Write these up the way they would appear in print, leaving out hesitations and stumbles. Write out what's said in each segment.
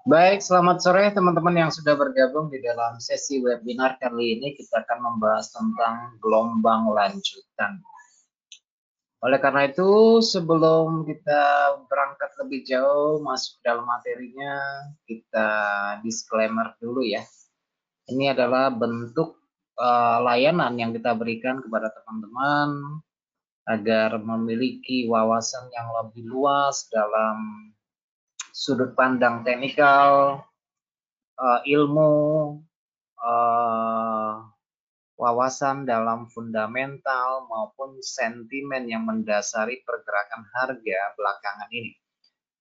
Baik, selamat sore teman-teman yang sudah bergabung di dalam sesi webinar kali ini. Kita akan membahas tentang gelombang lanjutan. Oleh karena itu, sebelum kita berangkat lebih jauh masuk dalam materinya, kita disclaimer dulu ya. Ini adalah bentuk layanan yang kita berikan kepada teman-teman agar memiliki wawasan yang lebih luas dalam sudut pandang teknikal, ilmu, wawasan dalam fundamental maupun sentimen yang mendasari pergerakan harga belakangan ini.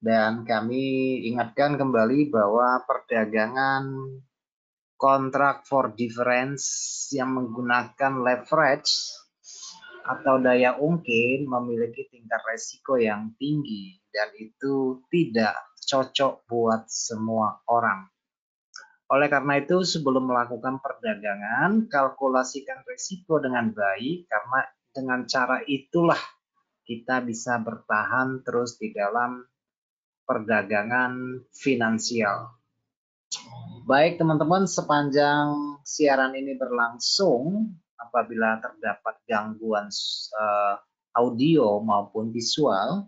Dan kami ingatkan kembali bahwa perdagangan kontrak for difference yang menggunakan leverage atau daya ungkit memiliki tingkat resiko yang tinggi dan itu tidak cocok buat semua orang. Oleh karena itu, sebelum melakukan perdagangan, kalkulasikan risiko dengan baik, karena dengan cara itulah kita bisa bertahan terus di dalam perdagangan finansial. Baik teman-teman, sepanjang siaran ini berlangsung, apabila terdapat gangguan audio maupun visual,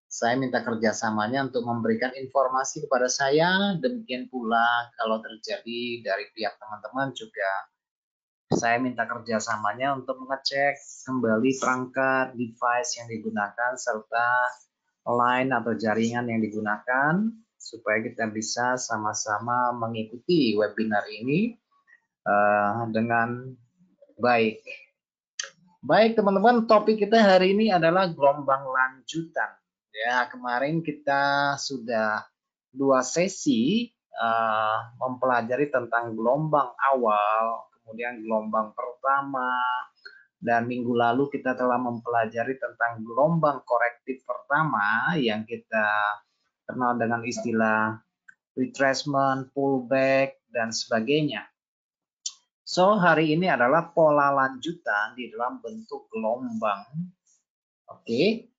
saya minta kerjasamanya untuk memberikan informasi kepada saya. Demikian pula kalau terjadi dari pihak teman-teman juga saya minta kerjasamanya untuk mengecek kembali perangkat device yang digunakan serta line atau jaringan yang digunakan supaya kita bisa sama-sama mengikuti webinar ini dengan baik. Baik teman-teman, topik kita hari ini adalah gelombang lanjutan. Ya, kemarin kita sudah 2 sesi mempelajari tentang gelombang awal, kemudian gelombang pertama, dan minggu lalu kita telah mempelajari tentang gelombang korektif pertama yang kita kenal dengan istilah retracement, pullback, dan sebagainya. So, hari ini adalah pola lanjutan di dalam bentuk gelombang. Oke.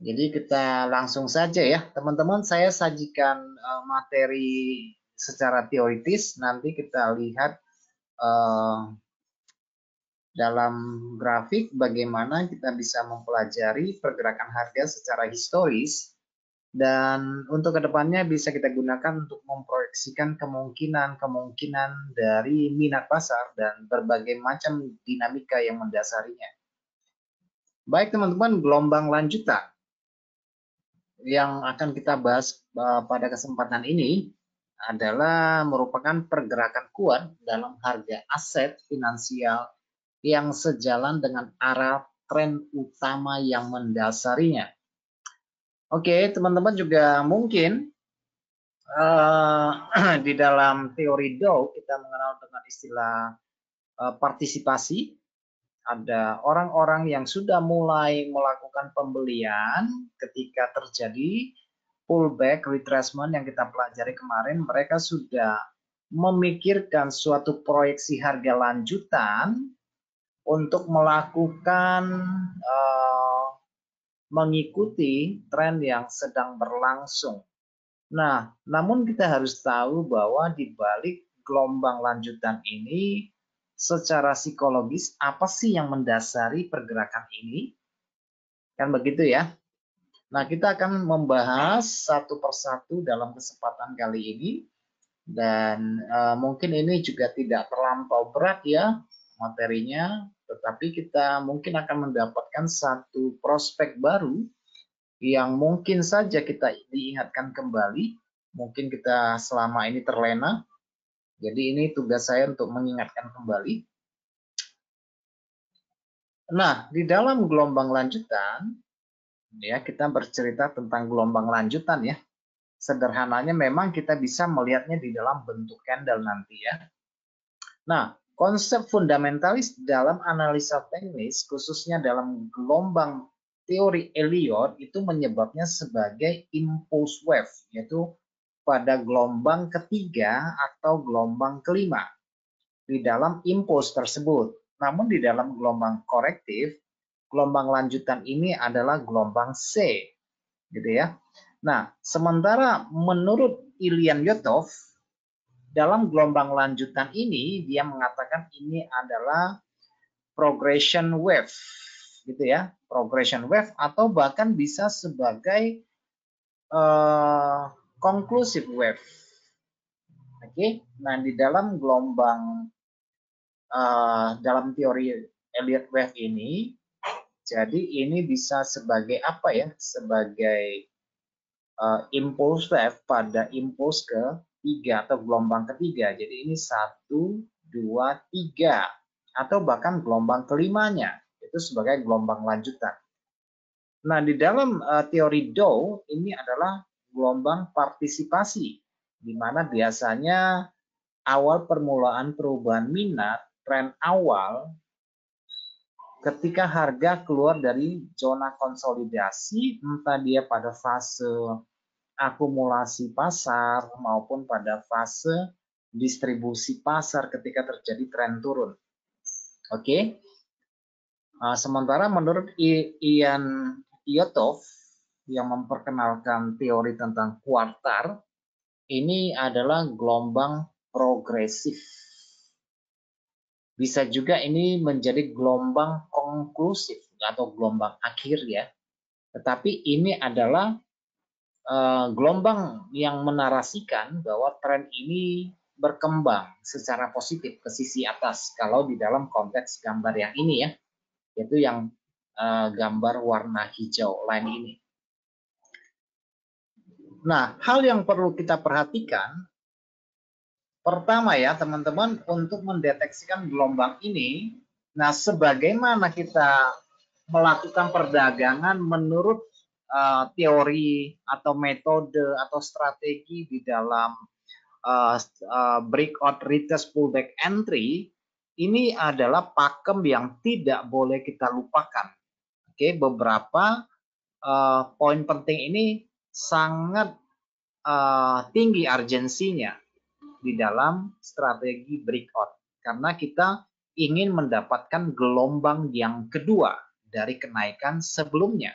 Jadi kita langsung saja ya. Teman-teman, saya sajikan materi secara teoritis. Nanti kita lihat dalam grafik bagaimana kita bisa mempelajari pergerakan harga secara historis. Dan untuk kedepannya bisa kita gunakan untuk memproyeksikan kemungkinan-kemungkinan dari minat pasar dan berbagai macam dinamika yang mendasarinya. Baik teman-teman, gelombang lanjutan yang akan kita bahas pada kesempatan ini adalah merupakan pergerakan kuat dalam harga aset finansial yang sejalan dengan arah tren utama yang mendasarinya. Oke, teman-teman juga mungkin di dalam teori Dow kita mengenal dengan istilah partisipasi. Ada orang-orang yang sudah mulai melakukan pembelian ketika terjadi pullback, retracement yang kita pelajari kemarin. Mereka sudah memikirkan suatu proyeksi harga lanjutan untuk melakukan mengikuti tren yang sedang berlangsung. Nah, namun kita harus tahu bahwa di balik gelombang lanjutan ini, secara psikologis apa sih yang mendasari pergerakan ini? Kan begitu ya. Nah, kita akan membahas satu persatu dalam kesempatan kali ini. Dan mungkin ini juga tidak terlampau berat ya materinya, tetapi kita mungkin akan mendapatkan satu prospek baru yang mungkin saja kita diingatkan kembali. Mungkin kita selama ini terlena. Jadi ini tugas saya untuk mengingatkan kembali. Nah, di dalam gelombang lanjutan, ya kita bercerita tentang gelombang lanjutan ya. Sederhananya memang kita bisa melihatnya di dalam bentuk candle nanti ya. Nah, konsep fundamentalis dalam analisa teknis, khususnya dalam gelombang teori Elliott, itu menyebabnya sebagai impulse wave, yaitu pada gelombang ketiga atau gelombang kelima di dalam impulse tersebut. Namun di dalam gelombang korektif, gelombang lanjutan ini adalah gelombang C, gitu ya. Nah, sementara menurut Ilyan Yotov, dalam gelombang lanjutan ini dia mengatakan ini adalah progression wave, gitu ya, progression wave atau bahkan bisa sebagai conclusive wave. Oke, nah di dalam gelombang dalam teori Elliott wave ini, jadi ini bisa sebagai apa ya? Sebagai impulse wave pada impuls ketiga atau gelombang ketiga. Jadi ini 1, 2, 3 atau bahkan gelombang kelimanya itu sebagai gelombang lanjutan. Nah, di dalam teori Dow ini adalah gelombang partisipasi, di mana biasanya awal permulaan perubahan minat, tren awal ketika harga keluar dari zona konsolidasi, entah dia pada fase akumulasi pasar maupun pada fase distribusi pasar ketika terjadi tren turun. Oke. Sementara menurut Ian Yotov yang memperkenalkan teori tentang kuartar, ini adalah gelombang progresif. Bisa juga ini menjadi gelombang konklusif atau gelombang akhir ya. Tetapi ini adalah gelombang yang menarasikan bahwa tren ini berkembang secara positif ke sisi atas kalau di dalam konteks gambar yang ini ya, yaitu yang gambar warna hijau line ini. Nah, hal yang perlu kita perhatikan pertama ya teman-teman, untuk mendeteksikan gelombang ini, nah sebagaimana kita melakukan perdagangan menurut teori atau metode atau strategi di dalam breakout retest pullback entry, ini adalah pakem yang tidak boleh kita lupakan. Oke, beberapa poin penting ini sangat tinggi urgensinya di dalam strategi breakout karena kita ingin mendapatkan gelombang yang kedua dari kenaikan sebelumnya.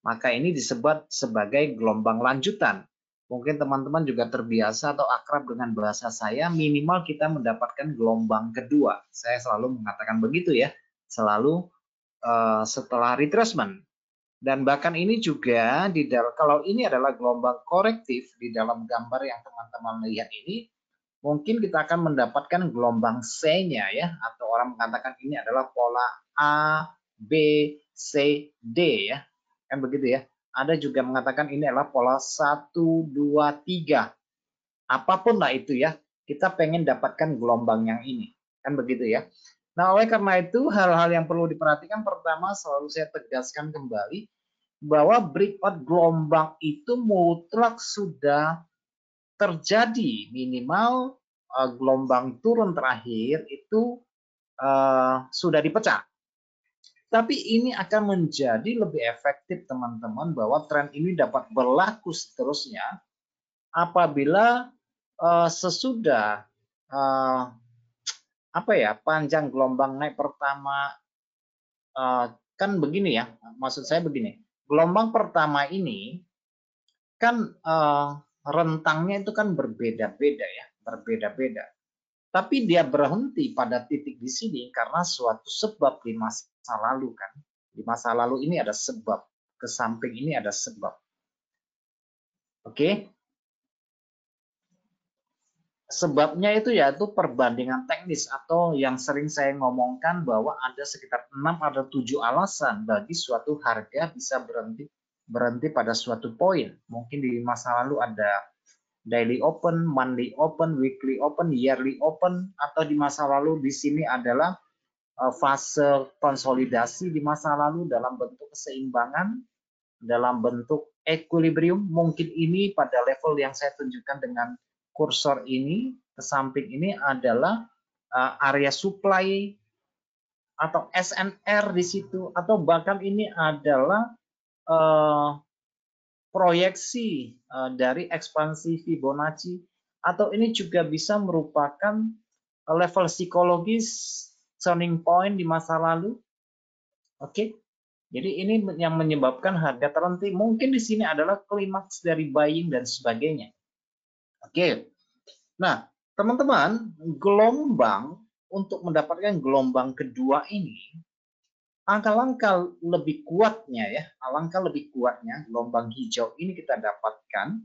Maka ini disebut sebagai gelombang lanjutan. Mungkin teman-teman juga terbiasa atau akrab dengan bahasa saya, minimal kita mendapatkan gelombang kedua. Saya selalu mengatakan begitu ya, selalu setelah retracement. Dan bahkan ini juga kalau ini adalah gelombang korektif di dalam gambar yang teman-teman lihat ini, mungkin kita akan mendapatkan gelombang C-nya ya, atau orang mengatakan ini adalah pola A, B, C, D ya. Kan begitu ya. Ada juga mengatakan ini adalah pola 1, 2, 3. Apapun lah itu ya, kita pengen dapatkan gelombang yang ini. Kan begitu ya. Nah, oleh karena itu hal-hal yang perlu diperhatikan, pertama selalu saya tegaskan kembali bahwa breakout gelombang itu mutlak sudah terjadi, minimal gelombang turun terakhir itu sudah dipecah. Tapi ini akan menjadi lebih efektif teman-teman bahwa tren ini dapat berlaku seterusnya apabila sesudah panjang gelombang naik pertama, kan begini ya, maksud saya begini, gelombang pertama ini kan rentangnya itu kan berbeda-beda ya, berbeda-beda. Tapi dia berhenti pada titik di sini karena suatu sebab di masa lalu kan. Di masa lalu ini ada sebab, ke samping ini ada sebab. Oke. Sebabnya itu yaitu perbandingan teknis atau yang sering saya ngomongkan bahwa ada sekitar 6 atau 7 alasan bagi suatu harga bisa berhenti pada suatu poin. Mungkin di masa lalu ada daily open, monthly open, weekly open, yearly open, atau di masa lalu di sini adalah fase konsolidasi di masa lalu dalam bentuk keseimbangan, dalam bentuk equilibrium. Mungkin ini pada level yang saya tunjukkan dengan kursor ini, ke samping ini adalah area supply atau SNR di situ, atau bahkan ini adalah proyeksi dari ekspansi Fibonacci, atau ini juga bisa merupakan level psikologis turning point di masa lalu. Oke. Jadi ini yang menyebabkan harga terhenti. Mungkin di sini adalah klimaks dari buying dan sebagainya. Oke. Nah, teman-teman, gelombang untuk mendapatkan gelombang kedua ini, alangkah lebih kuatnya ya, alangkah lebih kuatnya gelombang hijau ini kita dapatkan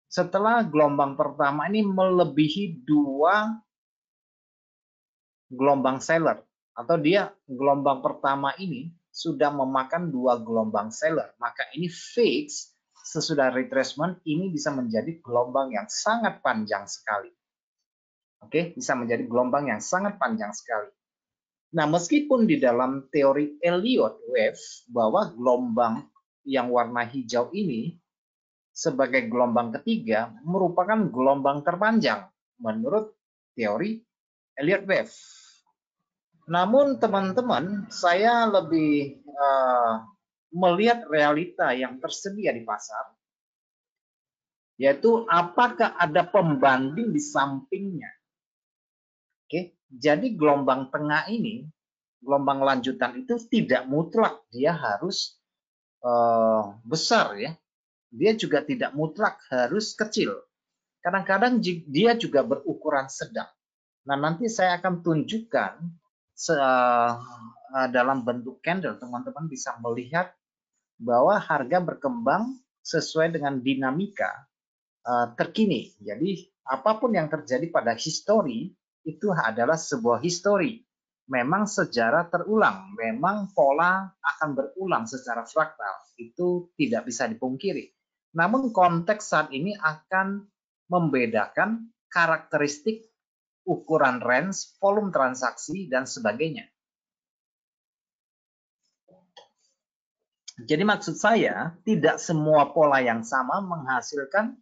setelah gelombang pertama ini melebihi 2 gelombang seller, atau dia gelombang pertama ini sudah memakan 2 gelombang seller, maka ini fix sesudah retracement ini bisa menjadi gelombang yang sangat panjang sekali. Oke, bisa menjadi gelombang yang sangat panjang sekali. Nah, meskipun di dalam teori Elliott wave bahwa gelombang yang warna hijau ini sebagai gelombang ketiga merupakan gelombang terpanjang menurut teori Elliott wave. Namun teman-teman, saya lebih melihat realita yang tersedia di pasar, yaitu apakah ada pembanding di sampingnya. Oke, jadi gelombang tengah ini, gelombang lanjutan itu tidak mutlak dia harus besar ya. Dia juga tidak mutlak harus kecil. Kadang-kadang dia juga berukuran sedang. Nah, nanti saya akan tunjukkan dalam bentuk candle, teman-teman bisa melihat bahwa harga berkembang sesuai dengan dinamika terkini. Jadi, apapun yang terjadi pada histori, itu adalah sebuah histori. Memang sejarah terulang, memang pola akan berulang secara fraktal. Itu tidak bisa dipungkiri. Namun konteks saat ini akan membedakan karakteristik ukuran range, volume transaksi, dan sebagainya. Jadi maksud saya, tidak semua pola yang sama menghasilkan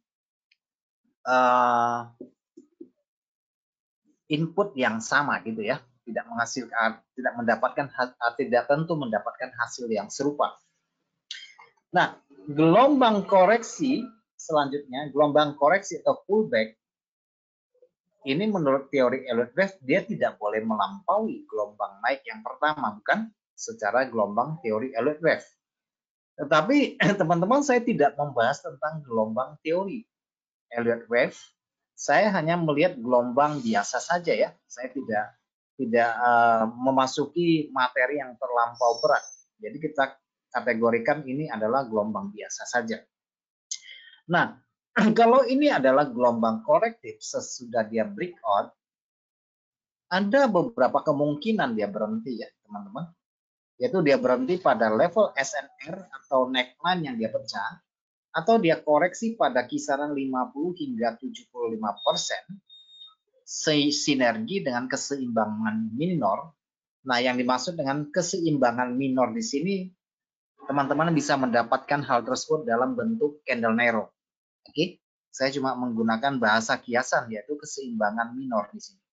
input yang sama gitu ya. Tidak menghasilkan, tidak tentu mendapatkan hasil yang serupa. Nah, gelombang koreksi selanjutnya, gelombang koreksi atau pullback, ini menurut teori Elliott wave dia tidak boleh melampaui gelombang naik yang pertama, bukan secara gelombang teori Elliott wave. Tetapi teman-teman, saya tidak membahas tentang gelombang teori Elliott wave. Saya hanya melihat gelombang biasa saja ya. Saya tidak memasuki materi yang terlampau berat. Jadi kita kategorikan ini adalah gelombang biasa saja. Nah, kalau ini adalah gelombang korektif sesudah dia breakout, ada beberapa kemungkinan dia berhenti ya teman-teman. Yaitu dia berhenti pada level SNR atau neckline yang dia pecah, atau dia koreksi pada kisaran 50 hingga 75% sinergi dengan keseimbangan minor. Nah, yang dimaksud dengan keseimbangan minor di sini, teman-teman bisa mendapatkan hal tersebut dalam bentuk candle narrow. Oke, saya cuma menggunakan bahasa kiasan, yaitu keseimbangan minor di sini.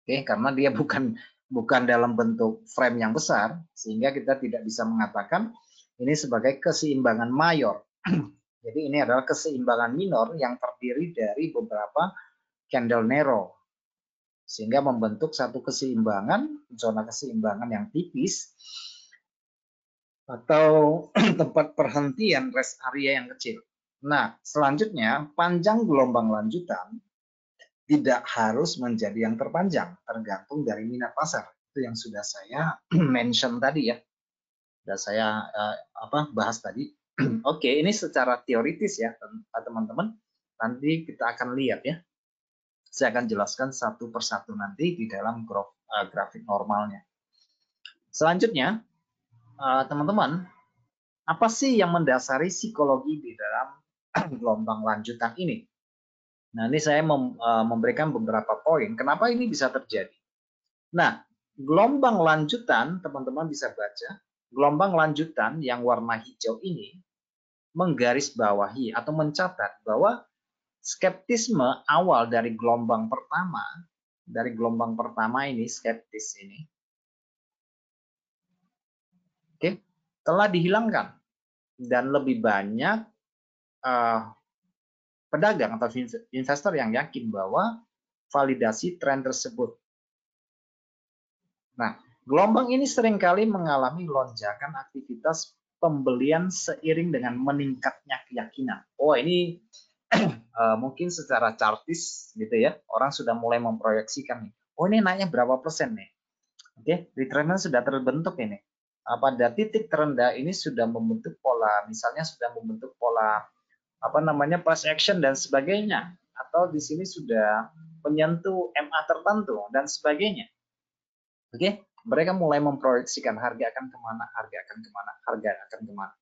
Oke, karena dia bukan dalam bentuk frame yang besar, sehingga kita tidak bisa mengatakan ini sebagai keseimbangan mayor. Jadi ini adalah keseimbangan minor yang terdiri dari beberapa candle narrow, sehingga membentuk satu keseimbangan, zona keseimbangan yang tipis, atau tempat perhentian rest area yang kecil. Nah, selanjutnya panjang gelombang lanjutan tidak harus menjadi yang terpanjang, tergantung dari minat pasar. Itu yang sudah saya mention tadi ya, sudah saya bahas tadi. Oke, ini secara teoritis ya teman-teman. Nanti kita akan lihat ya. Saya akan jelaskan satu persatu nanti di dalam grafik normalnya. Selanjutnya, teman-teman, apa sih yang mendasari psikologi di dalam gelombang lanjutan ini? Nah, ini saya memberikan beberapa poin kenapa ini bisa terjadi. Nah, gelombang lanjutan, teman-teman bisa baca, gelombang lanjutan yang warna hijau ini menggarisbawahi atau mencatat bahwa skeptisme awal dari gelombang pertama ini, skeptis ini, oke, telah dihilangkan dan lebih banyak pedagang atau investor yang yakin bahwa validasi tren tersebut. Nah, Gelombang ini seringkali mengalami lonjakan aktivitas pembelian seiring dengan meningkatnya keyakinan. Oh, ini mungkin secara chartis gitu ya, orang sudah mulai memproyeksikan nih. Oh, ini naiknya berapa persen nih? Oke, retracement sudah terbentuk ini. Pada titik terendah ini sudah membentuk pola, misalnya sudah membentuk pola apa namanya price action dan sebagainya, atau di sini sudah menyentuh MA tertentu dan sebagainya. Oke, mereka mulai memproyeksikan harga akan kemana, harga akan kemana, harga akan kemana.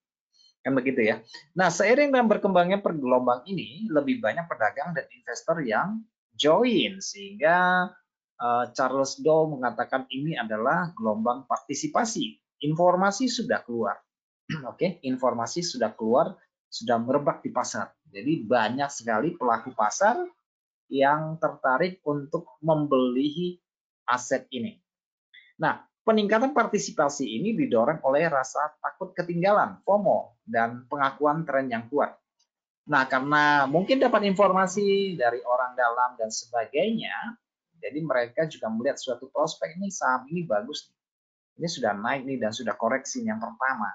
Kan begitu ya. Nah, seiring dengan berkembangnya pergelombang ini, lebih banyak pedagang dan investor yang join, sehingga Charles Dow mengatakan ini adalah gelombang partisipasi. Informasi sudah keluar. Oke, informasi sudah keluar, sudah merebak di pasar. Jadi banyak sekali pelaku pasar yang tertarik untuk membeli aset ini. Nah, peningkatan partisipasi ini didorong oleh rasa takut ketinggalan, FOMO, dan pengakuan tren yang kuat. Nah, karena mungkin dapat informasi dari orang dalam dan sebagainya, jadi mereka juga melihat suatu prospek, ini saham ini bagus, ini sudah naik nih dan sudah koreksi yang pertama.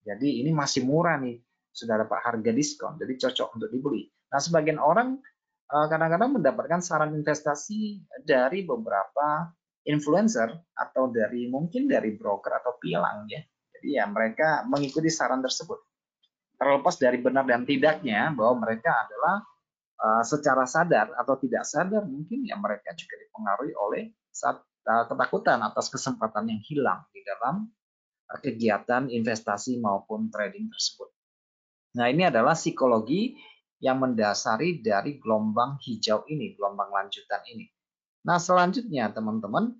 Jadi ini masih murah nih, sudah dapat harga diskon, jadi cocok untuk dibeli. Nah, sebagian orang kadang-kadang mendapatkan saran investasi dari beberapa influencer atau dari mungkin dari broker atau pialang ya. Jadi ya mereka mengikuti saran tersebut. Terlepas dari benar dan tidaknya bahwa mereka adalah secara sadar atau tidak sadar mungkin ya mereka juga dipengaruhi oleh ketakutan atas kesempatan yang hilang di dalam kegiatan investasi maupun trading tersebut. Nah, ini adalah psikologi yang mendasari dari gelombang hijau ini, gelombang lanjutan ini. Nah, selanjutnya teman-teman,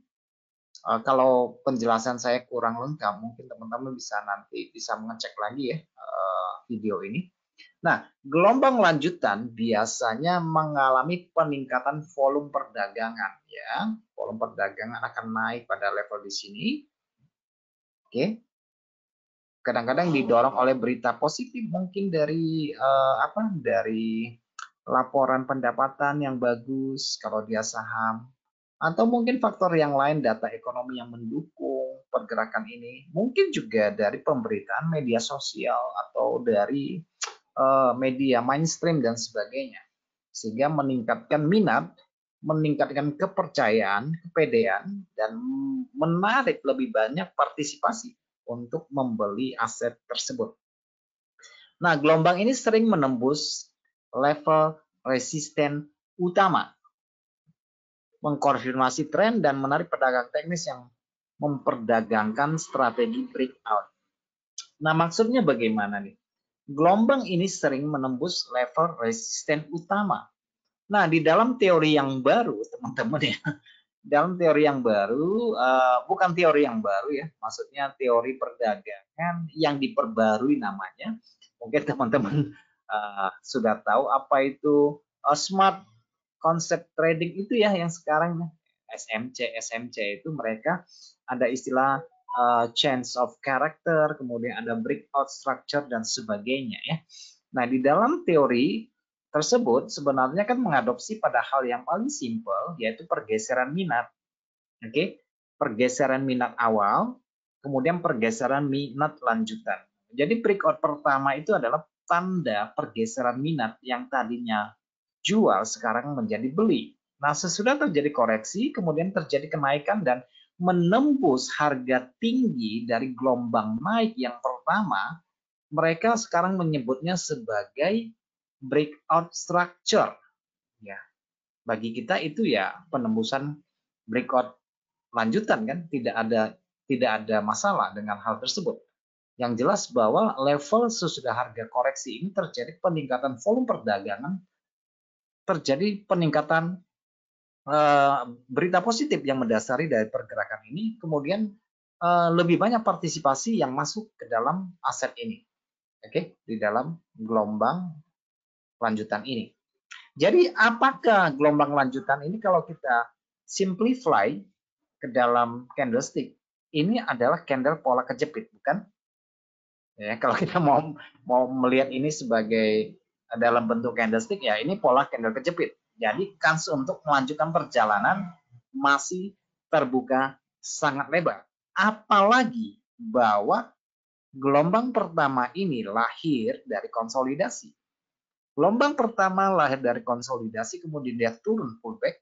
kalau penjelasan saya kurang lengkap, mungkin teman-teman bisa nanti bisa mengecek lagi ya video ini. Nah, gelombang lanjutan biasanya mengalami peningkatan volume perdagangan ya. Volume perdagangan akan naik pada level di sini. Oke. Kadang-kadang didorong oleh berita positif mungkin dari dari laporan pendapatan yang bagus kalau dia saham, atau mungkin faktor yang lain, data ekonomi yang mendukung pergerakan ini, mungkin juga dari pemberitaan media sosial atau dari media mainstream dan sebagainya, sehingga meningkatkan minat, meningkatkan kepercayaan, kepedean, dan menarik lebih banyak partisipasi untuk membeli aset tersebut. Nah, gelombang ini sering menembus level resisten utama, mengkonfirmasi tren dan menarik pedagang teknis yang memperdagangkan strategi breakout. Nah, maksudnya bagaimana nih? Gelombang ini sering menembus level resisten utama. Nah, di dalam teori yang baru, teman-teman ya, dalam teori yang baru, bukan teori yang baru ya, maksudnya teori perdagangan yang diperbarui namanya. Mungkin teman-teman sudah tahu apa itu smart concept trading itu ya, yang sekarang SMC itu mereka ada istilah change of character, kemudian ada breakout structure dan sebagainya ya. Nah, di dalam teori tersebut sebenarnya kan mengadopsi pada hal yang paling simpel, yaitu pergeseran minat. Oke, pergeseran minat awal, kemudian pergeseran minat lanjutan. Jadi breakout pertama itu adalah tanda pergeseran minat yang tadinya jual sekarang menjadi beli. Nah, sesudah terjadi koreksi, kemudian terjadi kenaikan dan menembus harga tinggi dari gelombang naik yang pertama, mereka sekarang menyebutnya sebagai breakout structure. Ya, bagi kita itu ya penembusan breakout lanjutan kan, tidak ada masalah dengan hal tersebut. Yang jelas bahwa level sesudah harga koreksi ini terjadi peningkatan volume perdagangan, terjadi peningkatan berita positif yang mendasari dari pergerakan ini, kemudian lebih banyak partisipasi yang masuk ke dalam aset ini, oke, di dalam gelombang lanjutan ini. Jadi apakah gelombang lanjutan ini kalau kita simplify ke dalam candlestick, ini adalah candle pola kejepit, bukan? Ya, kalau kita mau melihat ini sebagai dalam bentuk candlestick, ya ini pola candle kejepit. Jadi kans untuk melanjutkan perjalanan masih terbuka sangat lebar. Apalagi bahwa gelombang pertama ini lahir dari konsolidasi. Gelombang pertama lahir dari konsolidasi, kemudian dia turun pullback,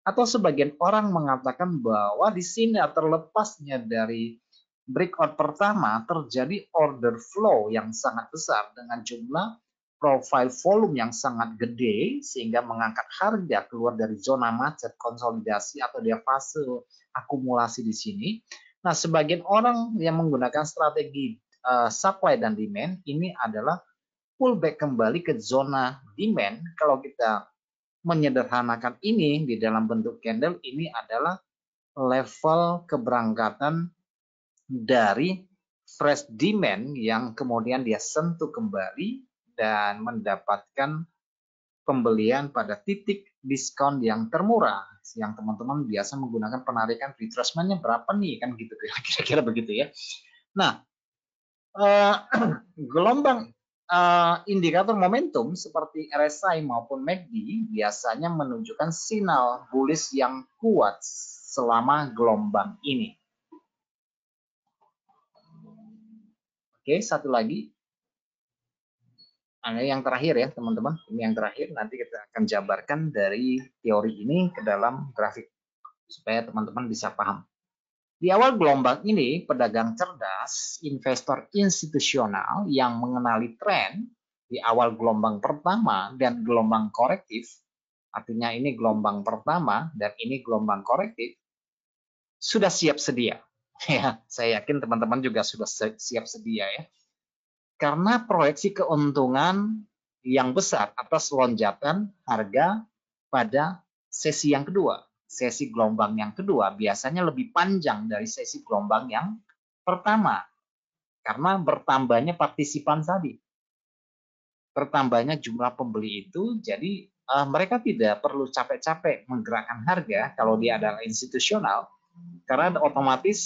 atau sebagian orang mengatakan bahwa di sini terlepasnya dari breakout pertama terjadi order flow yang sangat besar dengan jumlah profile volume yang sangat gede sehingga mengangkat harga keluar dari zona macet konsolidasi atau dia fase akumulasi di sini. Nah, sebagian orang yang menggunakan strategi supply dan demand ini adalah pullback kembali ke zona demand. Kalau kita menyederhanakan ini di dalam bentuk candle, ini adalah level keberangkatan dari fresh demand yang kemudian dia sentuh kembali dan mendapatkan pembelian pada titik diskon yang termurah, yang teman-teman biasa menggunakan penarikan retracement-nya berapa nih, kan gitu kira-kira begitu ya. Nah, gelombang indikator momentum seperti RSI maupun MACD biasanya menunjukkan sinyal bullish yang kuat selama gelombang ini. Oke, satu lagi. Nah, yang terakhir ya teman-teman, ini yang terakhir, nanti kita akan jabarkan dari teori ini ke dalam grafik supaya teman-teman bisa paham. Di awal gelombang ini, pedagang cerdas, investor institusional yang mengenali tren di awal gelombang pertama dan gelombang korektif, artinya ini gelombang pertama dan ini gelombang korektif, sudah siap sedia. Ya, saya yakin teman-teman juga sudah siap sedia ya. Karena proyeksi keuntungan yang besar atas lonjakan harga pada sesi yang kedua. Sesi gelombang yang kedua biasanya lebih panjang dari sesi gelombang yang pertama. Karena bertambahnya partisipan tadi. Bertambahnya jumlah pembeli itu, jadi mereka tidak perlu capek-capek menggerakkan harga kalau dia adalah institusional. Karena otomatis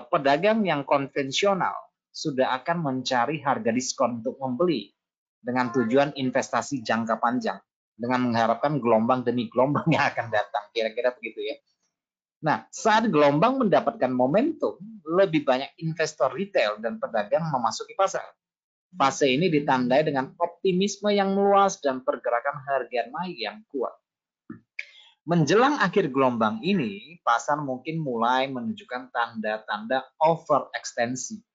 pedagang yang konvensional sudah akan mencari harga diskon untuk membeli dengan tujuan investasi jangka panjang dengan mengharapkan gelombang demi gelombang yang akan datang, kira-kira begitu ya. Nah, saat gelombang mendapatkan momentum, lebih banyak investor retail dan pedagang memasuki pasar. Fase ini ditandai dengan optimisme yang meluas dan pergerakan harga naik yang kuat. Menjelang akhir gelombang ini, pasar mungkin mulai menunjukkan tanda-tanda overekstensi.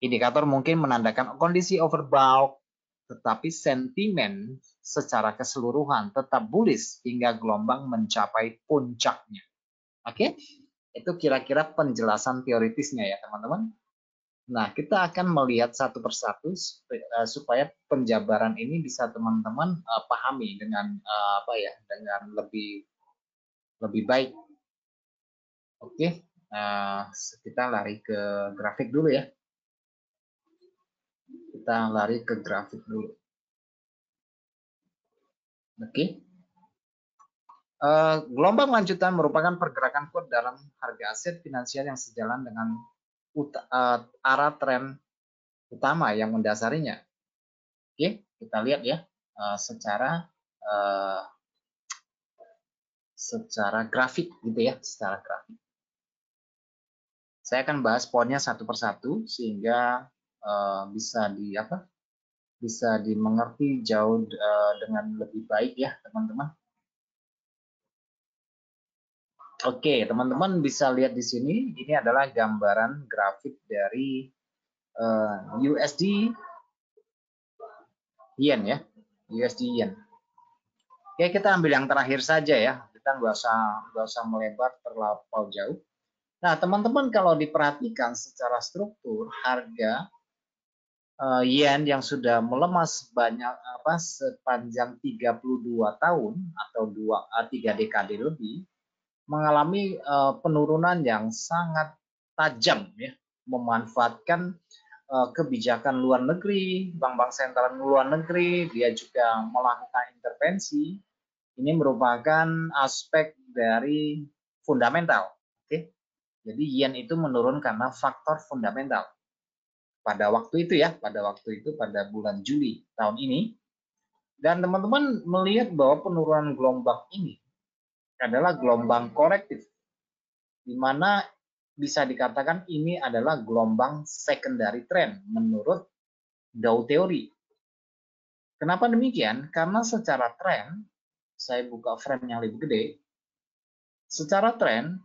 Indikator mungkin menandakan kondisi overbought, tetapi sentimen secara keseluruhan tetap bullish hingga gelombang mencapai puncaknya. Oke, itu kira-kira penjelasan teoritisnya ya teman-teman. Nah, kita akan melihat satu persatu supaya penjabaran ini bisa teman-teman pahami dengan dengan lebih baik. Oke, kita lari ke grafik dulu ya. Kita lari ke grafik dulu. Oke. Gelombang lanjutan merupakan pergerakan kuat dalam harga aset finansial yang sejalan dengan arah tren utama yang mendasarinya. Oke, kita lihat ya secara grafik gitu ya, secara grafik. Saya akan bahas poinnya satu persatu sehingga bisa dimengerti jauh dengan lebih baik ya teman-teman. Oke, teman-teman bisa lihat di sini, ini adalah gambaran grafik dari USD Yen ya, USD Yen. Oke, kita ambil yang terakhir saja ya, kita nggak usah melebar terlalu jauh. Nah, teman-teman kalau diperhatikan secara struktur harga yen yang sudah melemah sepanjang 32 tahun atau 3 dekade lebih mengalami penurunan yang sangat tajam ya, memanfaatkan kebijakan luar negeri, bank-bank sentral luar negeri, dia juga melakukan intervensi. Ini merupakan aspek dari fundamental. Oke. Jadi yen itu menurun karena faktor fundamental. Pada waktu itu pada bulan Juli tahun ini. Dan teman-teman melihat bahwa penurunan gelombang ini adalah gelombang korektif, di mana bisa dikatakan ini adalah gelombang secondary trend menurut Dow Theory. Kenapa demikian? Karena secara tren, saya buka frame yang lebih gede, secara tren,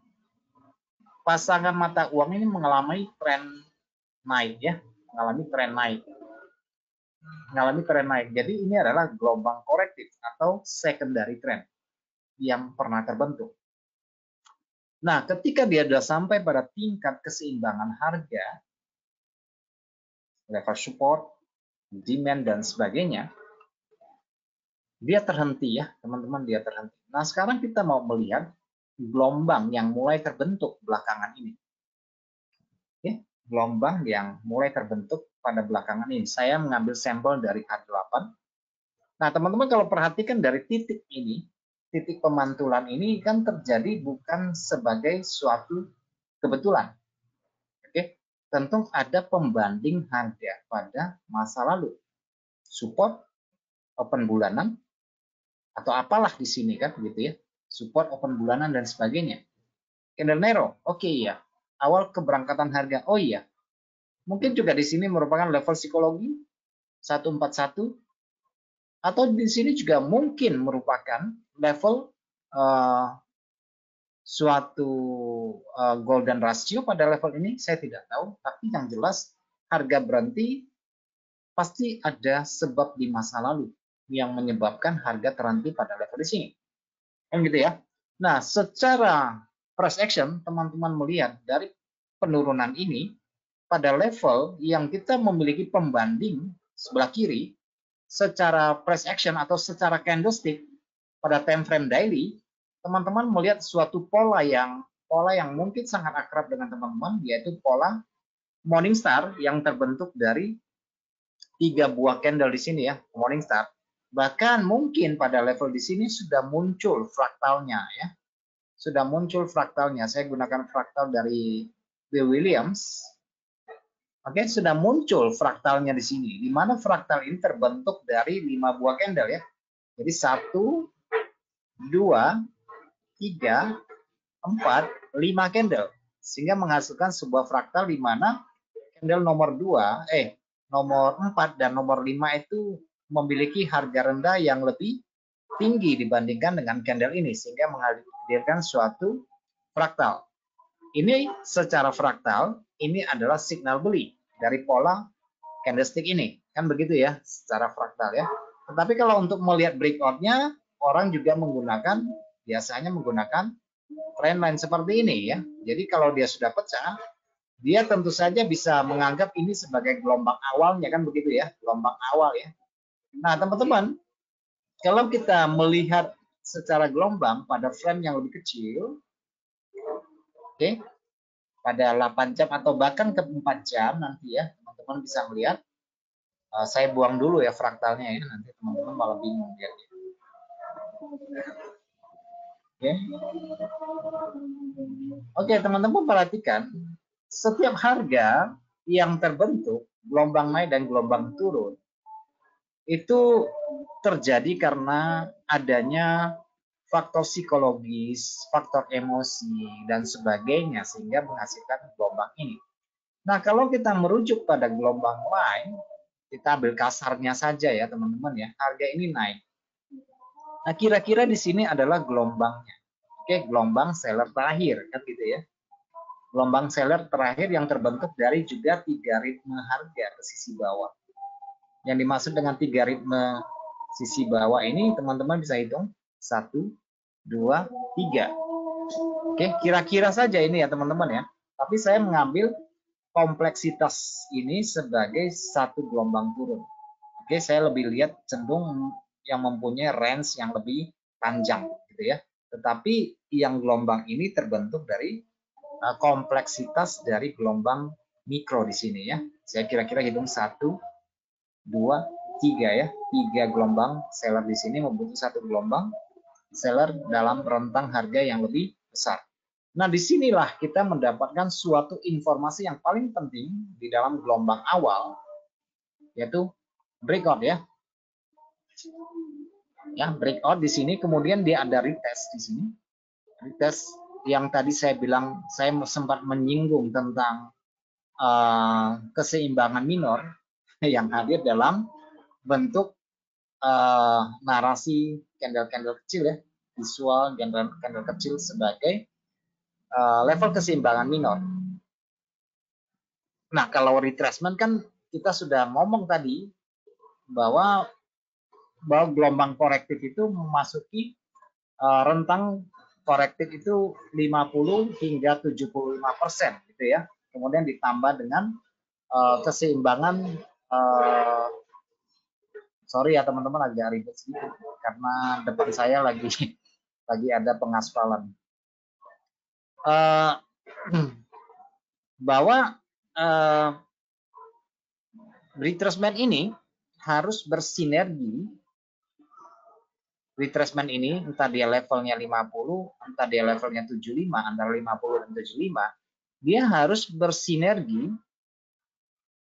pasangan mata uang ini mengalami tren naik ya, mengalami tren naik. Jadi ini adalah gelombang korektif atau secondary trend yang pernah terbentuk. Nah, ketika dia sudah sampai pada tingkat keseimbangan harga, level support, demand, dan sebagainya, dia terhenti ya, teman-teman, dia terhenti. Nah, sekarang kita mau melihat gelombang yang mulai terbentuk belakangan ini. Oke, gelombang yang mulai terbentuk pada belakangan ini. Saya mengambil sampel dari H8. Nah, teman-teman kalau perhatikan dari titik ini, titik pemantulan ini kan terjadi bukan sebagai suatu kebetulan. Oke, tentu ada pembanding harga pada masa lalu. Support, open bulanan, atau apalah di sini kan gitu ya. Support, open bulanan, dan sebagainya. Candle narrow, oke ya. Awal keberangkatan harga, oh iya. Mungkin juga di sini merupakan level psikologi 141, atau di sini juga mungkin merupakan level suatu golden ratio pada level ini, saya tidak tahu, tapi yang jelas harga berhenti pasti ada sebab di masa lalu yang menyebabkan harga terhenti pada level di sini. Kan gitu ya. Nah, secara price action, teman-teman melihat dari penurunan ini pada level yang kita memiliki pembanding sebelah kiri, secara price action atau secara candlestick pada time frame daily, teman-teman melihat suatu pola yang mungkin sangat akrab dengan teman-teman, yaitu pola Morningstar yang terbentuk dari 3 buah candle di sini ya, Morningstar. Bahkan mungkin pada level di sini sudah muncul fraktalnya ya. Sudah muncul fraktalnya. Saya gunakan fraktal dari Bill Williams. Oke, sudah muncul fraktalnya di sini. Di mana fraktal ini terbentuk dari 5 buah candle ya. Jadi 1, 2, 3, 4, 5 candle. Sehingga menghasilkan sebuah fraktal di mana candle nomor 4 dan nomor 5 itu memiliki harga rendah yang lebih tinggi dibandingkan dengan candle ini. Sehingga menghadirkan suatu fraktal. Ini secara fraktal, ini adalah signal beli dari pola candlestick ini. Kan begitu ya, secara fraktal ya. Tetapi kalau untuk melihat breakout-nya, orang juga biasanya menggunakan trendline seperti ini ya. Jadi kalau dia sudah pecah, dia tentu saja bisa menganggap ini sebagai gelombang awalnya, kan begitu ya, gelombang awal ya. Nah, teman-teman, kalau kita melihat secara gelombang pada frame yang lebih kecil, oke, pada 8 jam atau bahkan ke 4 jam nanti ya, teman-teman bisa melihat. Saya buang dulu ya fraktalnya ya, nanti teman-teman malah bingung lihatnya. Oke, teman-teman perhatikan, setiap harga yang terbentuk, gelombang naik dan gelombang turun, itu terjadi karena adanya faktor psikologis, faktor emosi, dan sebagainya, sehingga menghasilkan gelombang ini. Nah, kalau kita merujuk pada gelombang lain, kita ambil kasarnya saja ya teman-teman ya, harga ini naik. Nah, kira-kira di sini adalah gelombangnya. Oke, gelombang seller terakhir, kan gitu ya. Gelombang seller terakhir yang terbentuk dari juga 3 ritme harga ke sisi bawah. Yang dimaksud dengan 3 ritme sisi bawah ini, teman-teman bisa hitung 1, 2, 3. Oke, kira-kira saja ini ya teman-teman ya. Tapi saya mengambil kompleksitas ini sebagai satu gelombang turun. Oke, saya lebih lihat cenderung yang mempunyai range yang lebih panjang gitu ya. Tetapi yang gelombang ini terbentuk dari kompleksitas dari gelombang mikro di sini ya. Saya kira-kira hitung 1, 2, 3 ya. 3 gelombang seller di sini membentuk satu gelombang seller dalam rentang harga yang lebih besar. Nah, disinilah kita mendapatkan suatu informasi yang paling penting di dalam gelombang awal, yaitu breakout ya. Ya, breakout di sini, kemudian dia ada retest di sini. Retest yang tadi saya bilang, saya sempat menyinggung tentang keseimbangan minor yang hadir dalam bentuk narasi candle-candle kecil ya, visual candle kecil sebagai level keseimbangan minor. Nah, kalau retracement kan kita sudah ngomong tadi bahwa gelombang korektif itu memasuki rentang korektif itu 50 hingga 75% gitu ya. Kemudian ditambah dengan keseimbangan sorry ya teman-teman agak ribet sedikit karena depan saya lagi ada pengaspalan. Bahwa retracement ini harus bersinergi. Retracement ini entah dia levelnya 50, entah dia levelnya 75, antara 50 dan 75, dia harus bersinergi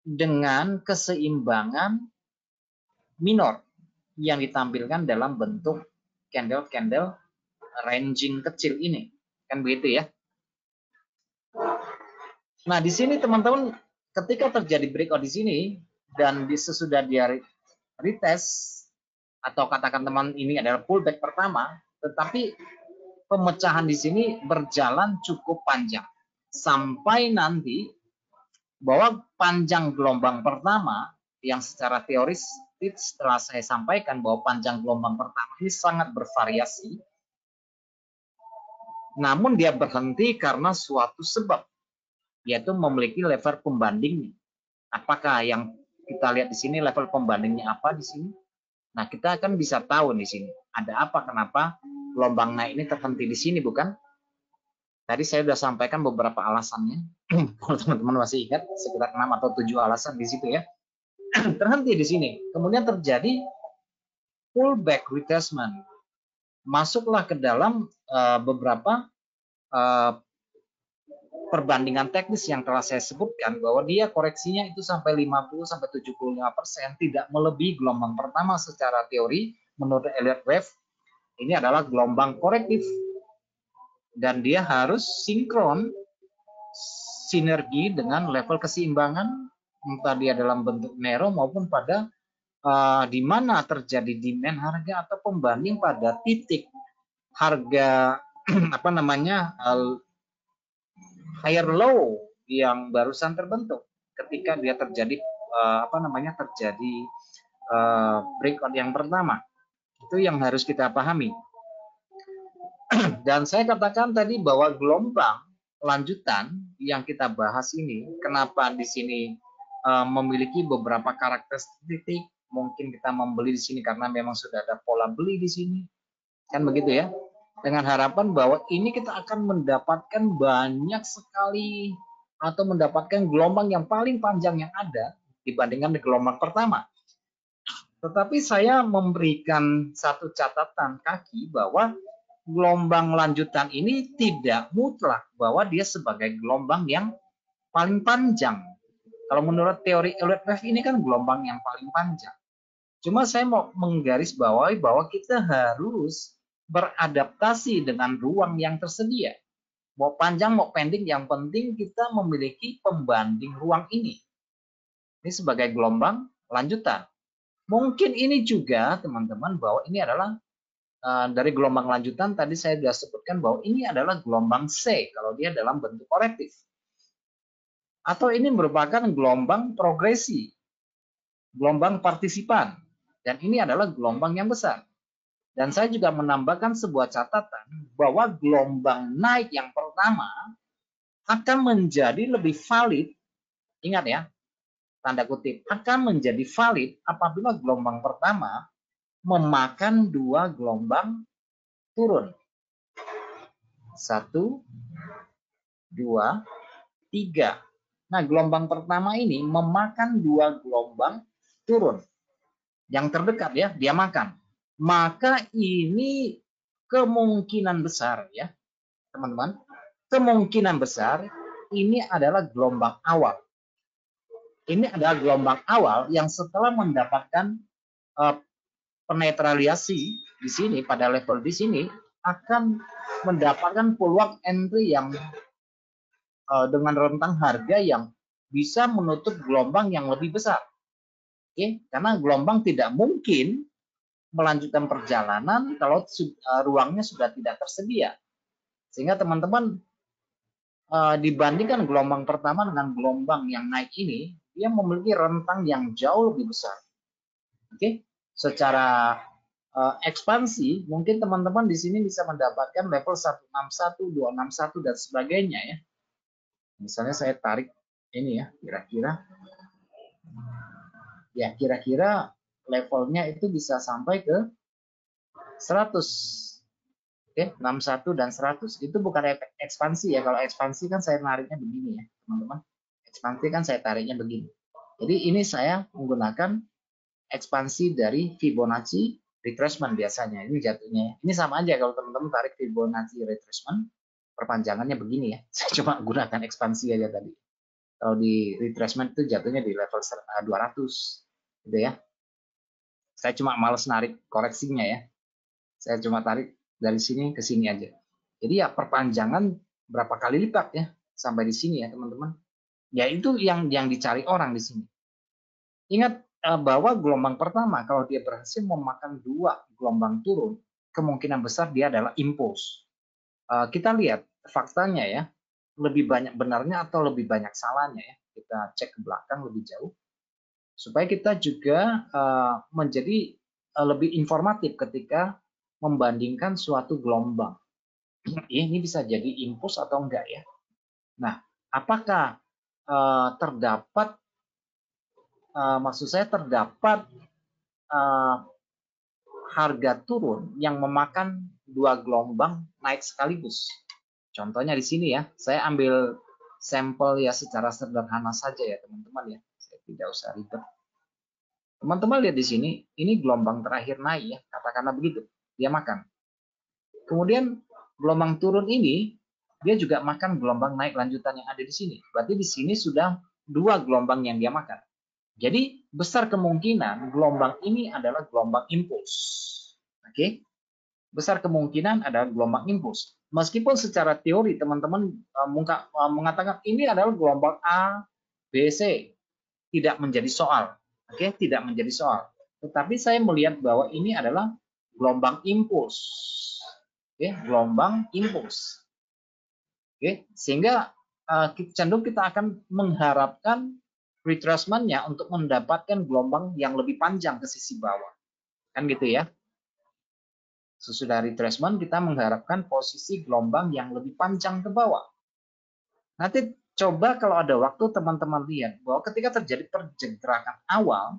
dengan keseimbangan minor yang ditampilkan dalam bentuk candle-candle ranging kecil ini. Kan begitu ya. Nah, di sini teman-teman ketika terjadi breakout di sini dan sesudah dia retest atau katakan teman ini adalah pullback pertama, tetapi pemecahan di sini berjalan cukup panjang sampai nanti bahwa panjang gelombang pertama yang secara teoris setelah saya sampaikan bahwa panjang gelombang pertama ini sangat bervariasi, namun dia berhenti karena suatu sebab, yaitu memiliki level pembanding. Apakah yang kita lihat di sini level pembandingnya apa di sini? Nah, kita akan bisa tahu di sini ada apa, kenapa gelombang naik ini terhenti di sini, bukan? Tadi saya sudah sampaikan beberapa alasannya. Kalau teman-teman masih ingat, sekitar 6 atau 7 alasan di situ ya. Terhenti di sini. Kemudian terjadi pullback retracement. Masuklah ke dalam beberapa perbandingan teknis yang telah saya sebutkan bahwa dia koreksinya itu sampai 50 sampai 75%, tidak melebihi gelombang pertama secara teori menurut Elliott Wave. Ini adalah gelombang korektif dan dia harus sinkron sinergi dengan level keseimbangan entah dia dalam bentuk narrow maupun pada di mana terjadi demand harga atau pembanding pada titik harga apa namanya higher low yang barusan terbentuk ketika dia terjadi breakout yang pertama. Itu yang harus kita pahami. Dan saya katakan tadi bahwa gelombang lanjutan yang kita bahas ini, kenapa di sini memiliki beberapa karakteristik, mungkin kita membeli di sini karena memang sudah ada pola beli di sini, kan begitu ya, dengan harapan bahwa ini kita akan mendapatkan banyak sekali atau mendapatkan gelombang yang paling panjang yang ada dibandingkan dengan gelombang pertama. Tetapi saya memberikan satu catatan kaki bahwa gelombang lanjutan ini tidak mutlak bahwa dia sebagai gelombang yang paling panjang. Kalau menurut teori Elliott Wave ini kan gelombang yang paling panjang. Cuma saya mau menggarisbawahi bahwa kita harus beradaptasi dengan ruang yang tersedia. Mau panjang mau pendek, yang penting kita memiliki pembanding ruang ini. Ini sebagai gelombang lanjutan. Mungkin ini juga teman-teman bahwa ini adalah dari gelombang lanjutan tadi saya sudah sebutkan bahwa ini adalah gelombang C kalau dia dalam bentuk korektif. Atau ini merupakan gelombang progresi, gelombang partisipan. Dan ini adalah gelombang yang besar. Dan saya juga menambahkan sebuah catatan bahwa gelombang naik yang pertama akan menjadi lebih valid, ingat ya, tanda kutip, akan menjadi valid apabila gelombang pertama memakan dua gelombang turun. 1, 2, 3. Nah, gelombang pertama ini memakan dua gelombang turun. Yang terdekat ya, dia makan. Maka ini kemungkinan besar ya, teman-teman. Kemungkinan besar ini adalah gelombang awal. Ini adalah gelombang awal yang setelah mendapatkan penetralisasi di sini pada level di sini akan mendapatkan peluang entry yang dengan rentang harga yang bisa menutup gelombang yang lebih besar. Oke, karena gelombang tidak mungkin melanjutkan perjalanan kalau ruangnya sudah tidak tersedia. Sehingga teman-teman dibandingkan gelombang pertama dengan gelombang yang naik ini, dia memiliki rentang yang jauh lebih besar. Oke, secara ekspansi, mungkin teman-teman di sini bisa mendapatkan level 161, 261 dan sebagainya ya. Misalnya saya tarik ini ya, kira-kira levelnya itu bisa sampai ke 100. Oke, 61 dan 100 itu bukan ekspansi ya. Kalau ekspansi kan saya nariknya begini ya, teman-teman. Ekspansi kan saya tariknya begini. Jadi ini saya menggunakan ekspansi dari Fibonacci retracement biasanya. Ini jatuhnya. Ini sama aja kalau teman-teman tarik Fibonacci retracement, perpanjangannya begini ya. Saya cuma gunakan ekspansi aja tadi. Kalau di retracement itu jatuhnya di level 200 gitu ya. Saya cuma males narik koreksinya ya. Saya cuma tarik dari sini ke sini aja. Jadi ya perpanjangan berapa kali lipat ya sampai di sini ya teman-teman. Ya itu yang dicari orang di sini. Ingat bahwa gelombang pertama kalau dia berhasil memakan 2 gelombang turun, kemungkinan besar dia adalah impuls. Kita lihat faktanya ya, lebih banyak benarnya atau lebih banyak salahnya ya. Kita cek ke belakang lebih jauh supaya kita juga menjadi lebih informatif ketika membandingkan suatu gelombang. Ini bisa jadi impuls atau enggak ya. Nah, apakah terdapat maksud saya terdapat harga turun yang memakan 2 gelombang naik sekaligus. Contohnya di sini ya, saya ambil sampel ya secara sederhana saja ya teman-teman ya. Saya tidak usah ribet. Teman-teman lihat di sini, ini gelombang terakhir naik ya, katakanlah begitu. Dia makan. Kemudian gelombang turun ini dia juga makan gelombang naik lanjutan yang ada di sini. Berarti di sini sudah 2 gelombang yang dia makan. Jadi besar kemungkinan gelombang ini adalah gelombang impuls. Oke, besar kemungkinan adalah gelombang impuls. Meskipun secara teori teman-teman mengatakan ini adalah gelombang A, B, C, tidak menjadi soal. Oke, tidak menjadi soal. Tetapi saya melihat bahwa ini adalah gelombang impuls. Oke, gelombang impuls. Oke, sehingga cenderung kita akan mengharapkan retracement-nya untuk mendapatkan gelombang yang lebih panjang ke sisi bawah. Kan gitu ya. Sesudah retracement kita mengharapkan posisi gelombang yang lebih panjang ke bawah. Nanti coba kalau ada waktu teman-teman lihat bahwa ketika terjadi pergerakan awal,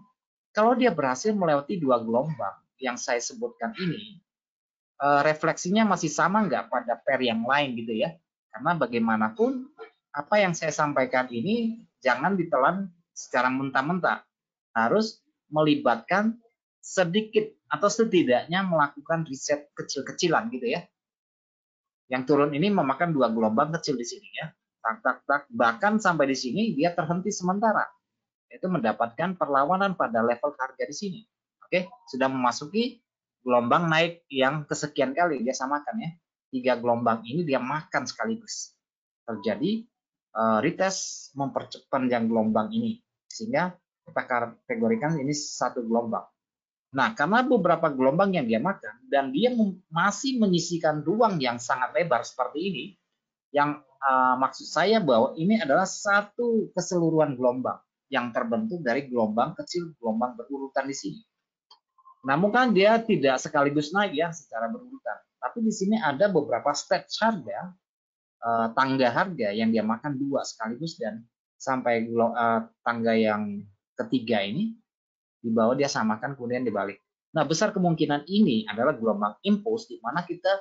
kalau dia berhasil melewati 2 gelombang yang saya sebutkan ini, refleksinya masih sama nggak pada pair yang lain gitu ya. Karena bagaimanapun apa yang saya sampaikan ini jangan ditelan secara mentah-mentah. Harus melibatkan sedikit atau setidaknya melakukan riset kecil-kecilan gitu ya. Yang turun ini memakan 2 gelombang kecil di sini ya. Tak tak tak, bahkan sampai di sini dia terhenti sementara. Itu mendapatkan perlawanan pada level harga di sini. Oke, sudah memasuki gelombang naik yang kesekian kali dia samakan ya. 3 gelombang ini dia makan sekaligus. Terjadi retest memperpanjang gelombang ini sehingga kita kategorikan ini satu gelombang. Nah, karena beberapa gelombang yang dia makan dan dia masih menyisikan ruang yang sangat lebar seperti ini, yang maksud saya bahwa ini adalah satu keseluruhan gelombang yang terbentuk dari gelombang kecil, gelombang berurutan di sini. Namun kan dia tidak sekaligus naik ya secara berurutan, tapi di sini ada beberapa stage harga, tangga harga yang dia makan 2 sekaligus dan sampai tangga yang ketiga ini di bawah dia samakan kemudian dibalik. Nah, besar kemungkinan ini adalah gelombang impuls di mana kita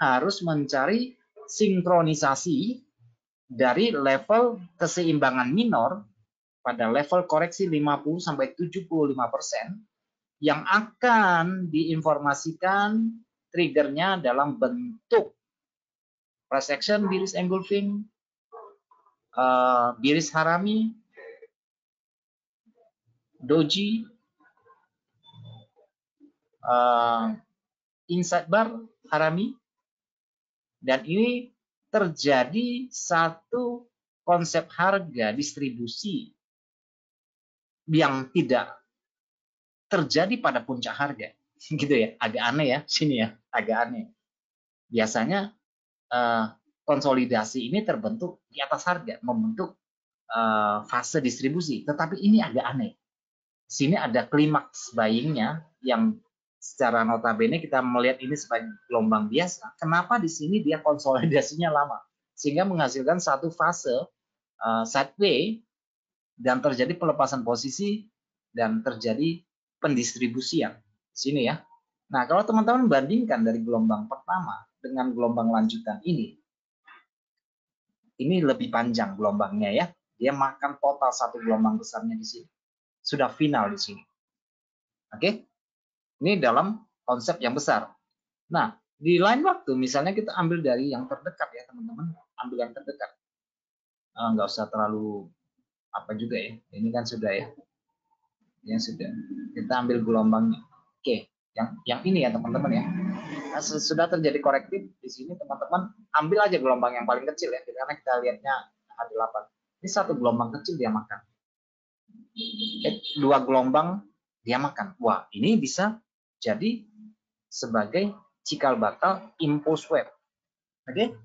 harus mencari sinkronisasi dari level keseimbangan minor pada level koreksi 50 sampai 75% yang akan diinformasikan triggernya dalam bentuk price action, bearish engulfing, bearish harami, doji, inside bar harami, Dan ini terjadi satu konsep harga distribusi yang tidak terjadi pada puncak harga. Gitu ya, agak aneh ya, sini ya, agak aneh. Biasanya konsolidasi ini terbentuk di atas harga, membentuk fase distribusi. Tetapi ini agak aneh. Sini ada klimaks buying-nya yang secara notabene kita melihat ini sebagai gelombang biasa. Kenapa di sini dia konsolidasinya lama? Sehingga menghasilkan satu fase sideway dan terjadi pelepasan posisi dan terjadi pendistribusian. Sini ya. Nah, kalau teman-teman bandingkan dari gelombang pertama dengan gelombang lanjutan ini lebih panjang gelombangnya ya. Dia makan total satu gelombang besarnya di sini. Sudah final di sini. Oke? Ini dalam konsep yang besar. Nah, di lain waktu misalnya kita ambil dari yang terdekat ya teman-teman. Ambil yang terdekat. Nggak usah terlalu apa juga ya. Ini kan sudah ya. Yang sudah. Kita ambil gelombangnya. Oke, yang ini ya teman-teman ya. Nah, sudah terjadi korektif di sini teman-teman ambil aja gelombang yang paling kecil ya karena kita lihatnya H8. Ini satu gelombang kecil dia makan. Dua gelombang dia makan. Wah, ini bisa jadi sebagai cikal bakal impulse wave. Oke?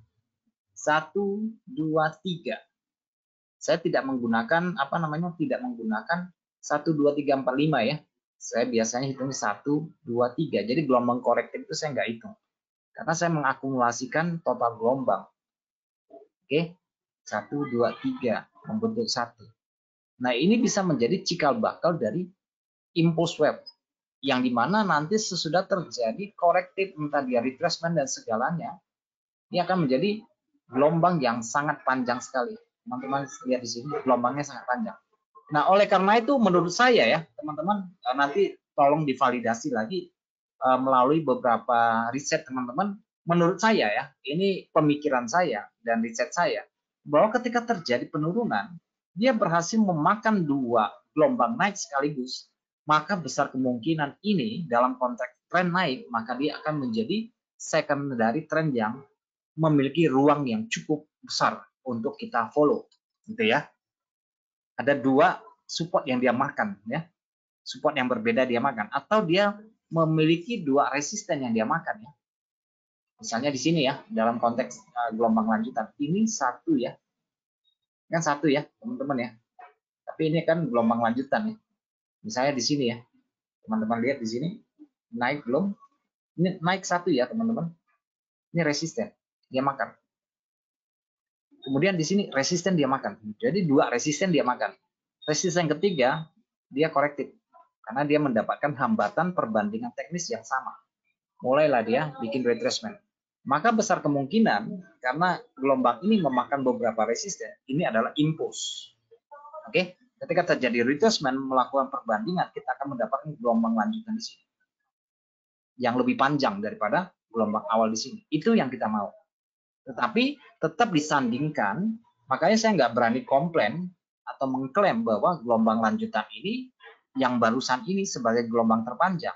1 2 3. Saya tidak menggunakan tidak menggunakan 1 2 3 4 5 ya. Saya biasanya hitung 1 2 3. Jadi gelombang korektif itu saya nggak hitung. Karena saya mengakumulasikan total gelombang. Oke? 1 2 3 membentuk 1. Nah, ini bisa menjadi cikal bakal dari impulse wave yang dimana nanti sesudah terjadi korektif entah dia retracement dan segalanya, ini akan menjadi gelombang yang sangat panjang sekali. Teman-teman lihat di sini gelombangnya sangat panjang. Nah, oleh karena itu menurut saya ya teman-teman nanti tolong divalidasi lagi melalui beberapa riset teman-teman. Menurut saya ya, ini pemikiran saya dan riset saya bahwa ketika terjadi penurunan, dia berhasil memakan dua gelombang naik sekaligus, maka besar kemungkinan ini dalam konteks tren naik, maka dia akan menjadi secondary trend yang memiliki ruang yang cukup besar untuk kita follow, gitu ya. Ada dua support yang dia makan, ya, support yang berbeda dia makan, atau dia memiliki dua resisten yang dia makan, ya. Misalnya di sini ya, dalam konteks gelombang lanjutan, ini satu ya, kan satu ya, teman-teman ya. Tapi ini kan gelombang lanjutan ya. Misalnya di sini ya, teman-teman lihat di sini naik belum? Ini naik satu ya, teman-teman. Ini resisten, dia makan. Kemudian di sini resisten dia makan. Jadi dua resisten dia makan. Resisten ketiga dia korektif karena dia mendapatkan hambatan perbandingan teknis yang sama. Mulailah dia bikin retracement. Maka besar kemungkinan karena gelombang ini memakan beberapa resisten, ini adalah impulse. Oke, ketika terjadi retracement melakukan perbandingan, kita akan mendapatkan gelombang lanjutan di sini yang lebih panjang daripada gelombang awal di sini. Itu yang kita mau. Tetapi tetap disandingkan, makanya saya nggak berani komplain atau mengklaim bahwa gelombang lanjutan ini yang barusan ini sebagai gelombang terpanjang.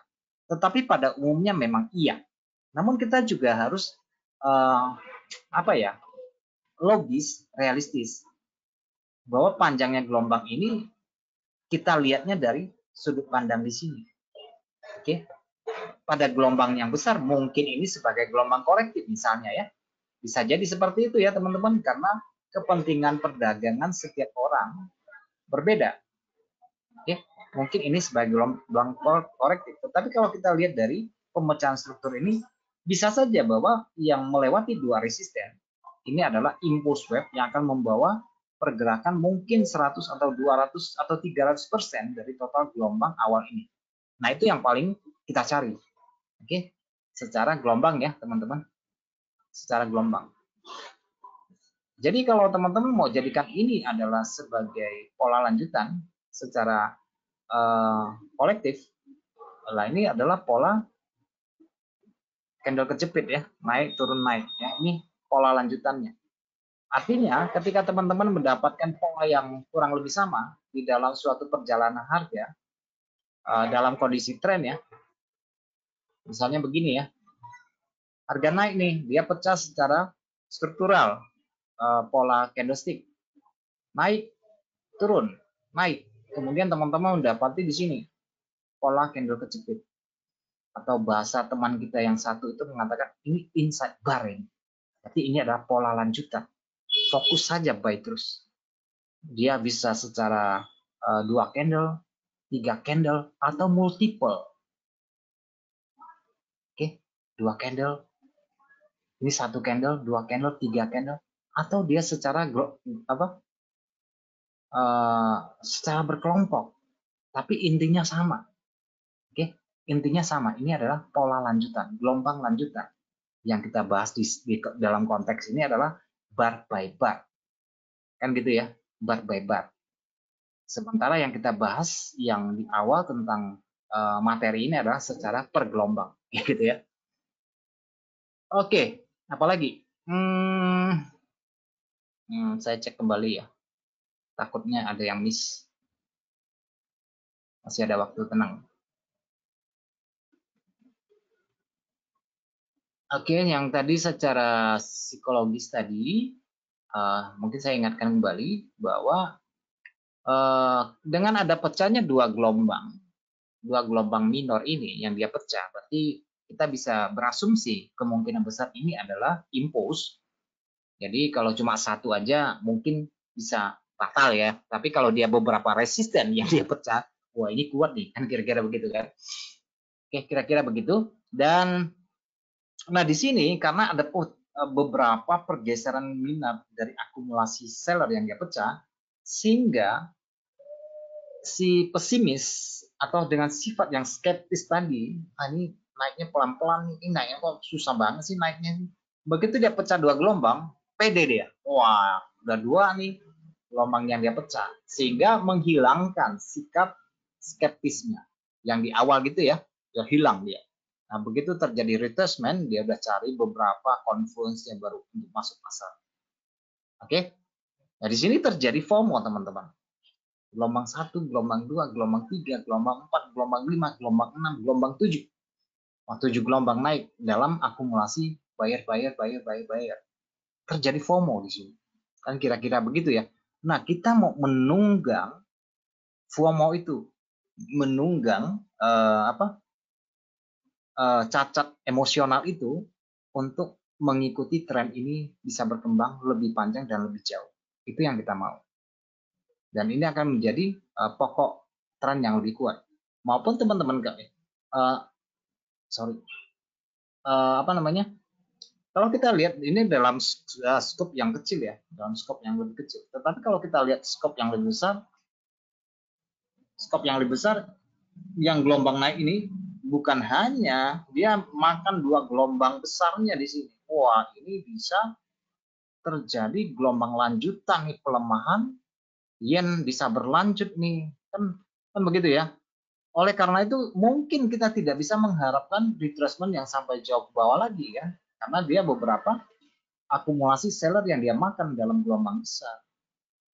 Tetapi pada umumnya memang iya. Namun kita juga harus logis, realistis bahwa panjangnya gelombang ini kita lihatnya dari sudut pandang di sini. Oke. Pada gelombang yang besar mungkin ini sebagai gelombang korektif misalnya ya. Bisa jadi seperti itu ya teman-teman karena kepentingan perdagangan setiap orang berbeda. Oke, mungkin ini sebagai gelombang korektif. Tetapi kalau kita lihat dari pemecahan struktur ini, bisa saja bahwa yang melewati dua resisten ini adalah impulse wave yang akan membawa pergerakan mungkin 100 atau 200 atau 300% dari total gelombang awal ini. Nah, itu yang paling kita cari. Oke, secara gelombang ya teman-teman. Secara gelombang. Jadi kalau teman-teman mau jadikan ini adalah sebagai pola lanjutan secara kolektif, lah ini adalah pola candle kejepit ya, naik turun naik ya. Ini pola lanjutannya. Artinya ketika teman-teman mendapatkan pola yang kurang lebih sama di dalam suatu perjalanan harga dalam kondisi tren ya, misalnya begini ya, harga naik nih, dia pecah secara struktural, pola candlestick, naik, turun, naik. Kemudian teman-teman mendapati di sini pola candle kejepit, atau bahasa teman kita yang satu itu mengatakan ini inside bar ini. Berarti ini adalah pola lanjutan. Fokus saja buy terus. Dia bisa secara 2 candle, 3 candle, atau multiple. Oke, 2 candle, ini 1 candle, 2 candle, 3 candle, atau dia secara secara berkelompok, tapi intinya sama. Oke, intinya sama. Ini adalah pola lanjutan, gelombang lanjutan. Yang kita bahas di dalam konteks ini adalah bar by bar. Kan gitu ya, bar by bar. Sementara yang kita bahas yang di awal tentang materi ini adalah secara per gelombang, gitu ya. Oke, apalagi? Saya cek kembali ya. Takutnya ada yang miss. Masih ada waktu, tenang. Oke, yang tadi secara psikologis tadi, mungkin saya ingatkan kembali bahwa dengan ada pecahnya dua gelombang minor ini yang dia pecah, berarti kita bisa berasumsi kemungkinan besar ini adalah impulse. Jadi kalau cuma satu aja mungkin bisa fatal ya, tapi kalau dia beberapa resisten yang dia pecah, wah ini kuat nih, kan kira-kira begitu kan. Oke, kira-kira begitu. Dan nah di sini karena ada beberapa pergeseran minat dari akumulasi seller yang dia pecah, sehingga si pesimis atau dengan sifat yang skeptis tadi, ini naiknya pelan-pelan, ini naiknya kok susah banget sih naiknya. Begitu dia pecah dua gelombang, pede dia. Wah, udah dua nih gelombang yang dia pecah. Sehingga menghilangkan sikap skeptisnya. Yang di awal gitu ya, udah hilang dia. Nah, begitu terjadi retracement, dia udah cari beberapa confluence yang baru untuk masuk pasar. Oke? Nah, di sini terjadi FOMO, teman-teman. Gelombang 1, gelombang 2, gelombang 3, gelombang 4, gelombang 5, gelombang 6, gelombang 7. 7 gelombang naik dalam akumulasi buyer. Terjadi FOMO di sini. Kan kira-kira begitu ya. Nah, kita mau menunggang FOMO itu, menunggang cacat emosional itu untuk mengikuti tren ini bisa berkembang lebih panjang dan lebih jauh. Itu yang kita mau. Dan ini akan menjadi pokok tren yang lebih kuat. Maupun teman-teman kalau kita lihat ini dalam skop yang kecil ya, dalam skop yang lebih kecil. Tetapi kalau kita lihat skop yang lebih besar, yang gelombang naik ini bukan hanya dia makan dua gelombang besarnya di sini. Wah, ini bisa terjadi gelombang lanjutan nih, pelemahan yen bisa berlanjut nih, kan begitu ya. Oleh karena itu mungkin kita tidak bisa mengharapkan retracement yang sampai jauh ke bawah lagi ya, karena dia beberapa akumulasi seller yang dia makan dalam gelombang besar.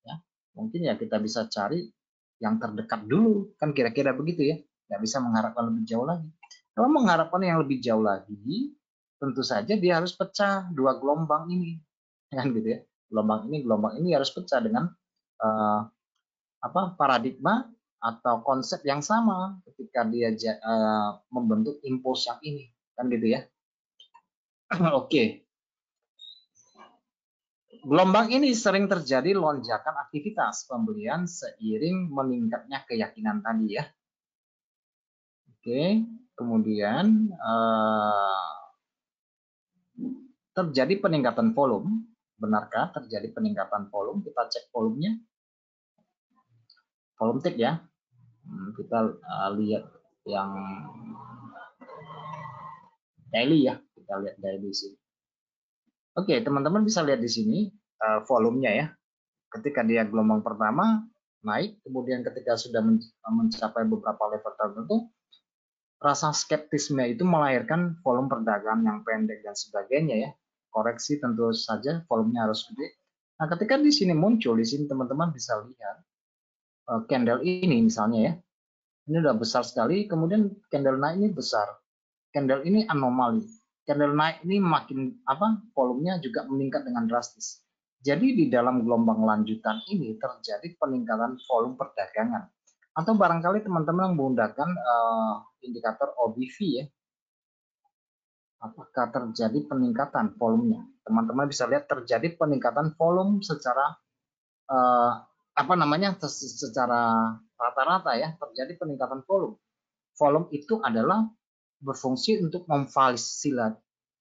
Ya, mungkin ya kita bisa cari yang terdekat dulu, kan kira-kira begitu ya. Nggak bisa mengharapkan lebih jauh lagi. Kalau mengharapkan yang lebih jauh lagi, tentu saja dia harus pecah dua gelombang ini, kan gitu ya. Gelombang ini harus pecah dengan paradigma atau konsep yang sama ketika dia membentuk impulse yang ini, kan gitu ya. Oke. Gelombang ini sering terjadi lonjakan aktivitas pembelian seiring meningkatnya keyakinan tadi ya. Oke, kemudian terjadi peningkatan volume. Benarkah terjadi peningkatan volume? Kita cek volumenya. Volume tick ya. Kita lihat yang daily ya. Kita lihat daily sini. Oke, teman-teman bisa lihat di sini volumenya ya. Ketika dia gelombang pertama naik, kemudian ketika sudah mencapai beberapa level tertentu, rasa skeptisme itu melahirkan volume perdagangan yang pendek dan sebagainya ya. Koreksi tentu saja volumenya harus gede. Nah, ketika di sini muncul, di sini teman-teman bisa lihat candle ini misalnya ya. Ini udah besar sekali, kemudian candle naik ini besar. Candle ini anomali. candle naik ini makin volumenya juga meningkat dengan drastis. Jadi di dalam gelombang lanjutan ini terjadi peningkatan volume perdagangan. Atau barangkali teman-teman menggunakan indikator OBV ya. Apakah terjadi peningkatan volumenya? Teman-teman bisa lihat terjadi peningkatan volume secara secara rata-rata ya, terjadi peningkatan volume. Volume itu adalah berfungsi untuk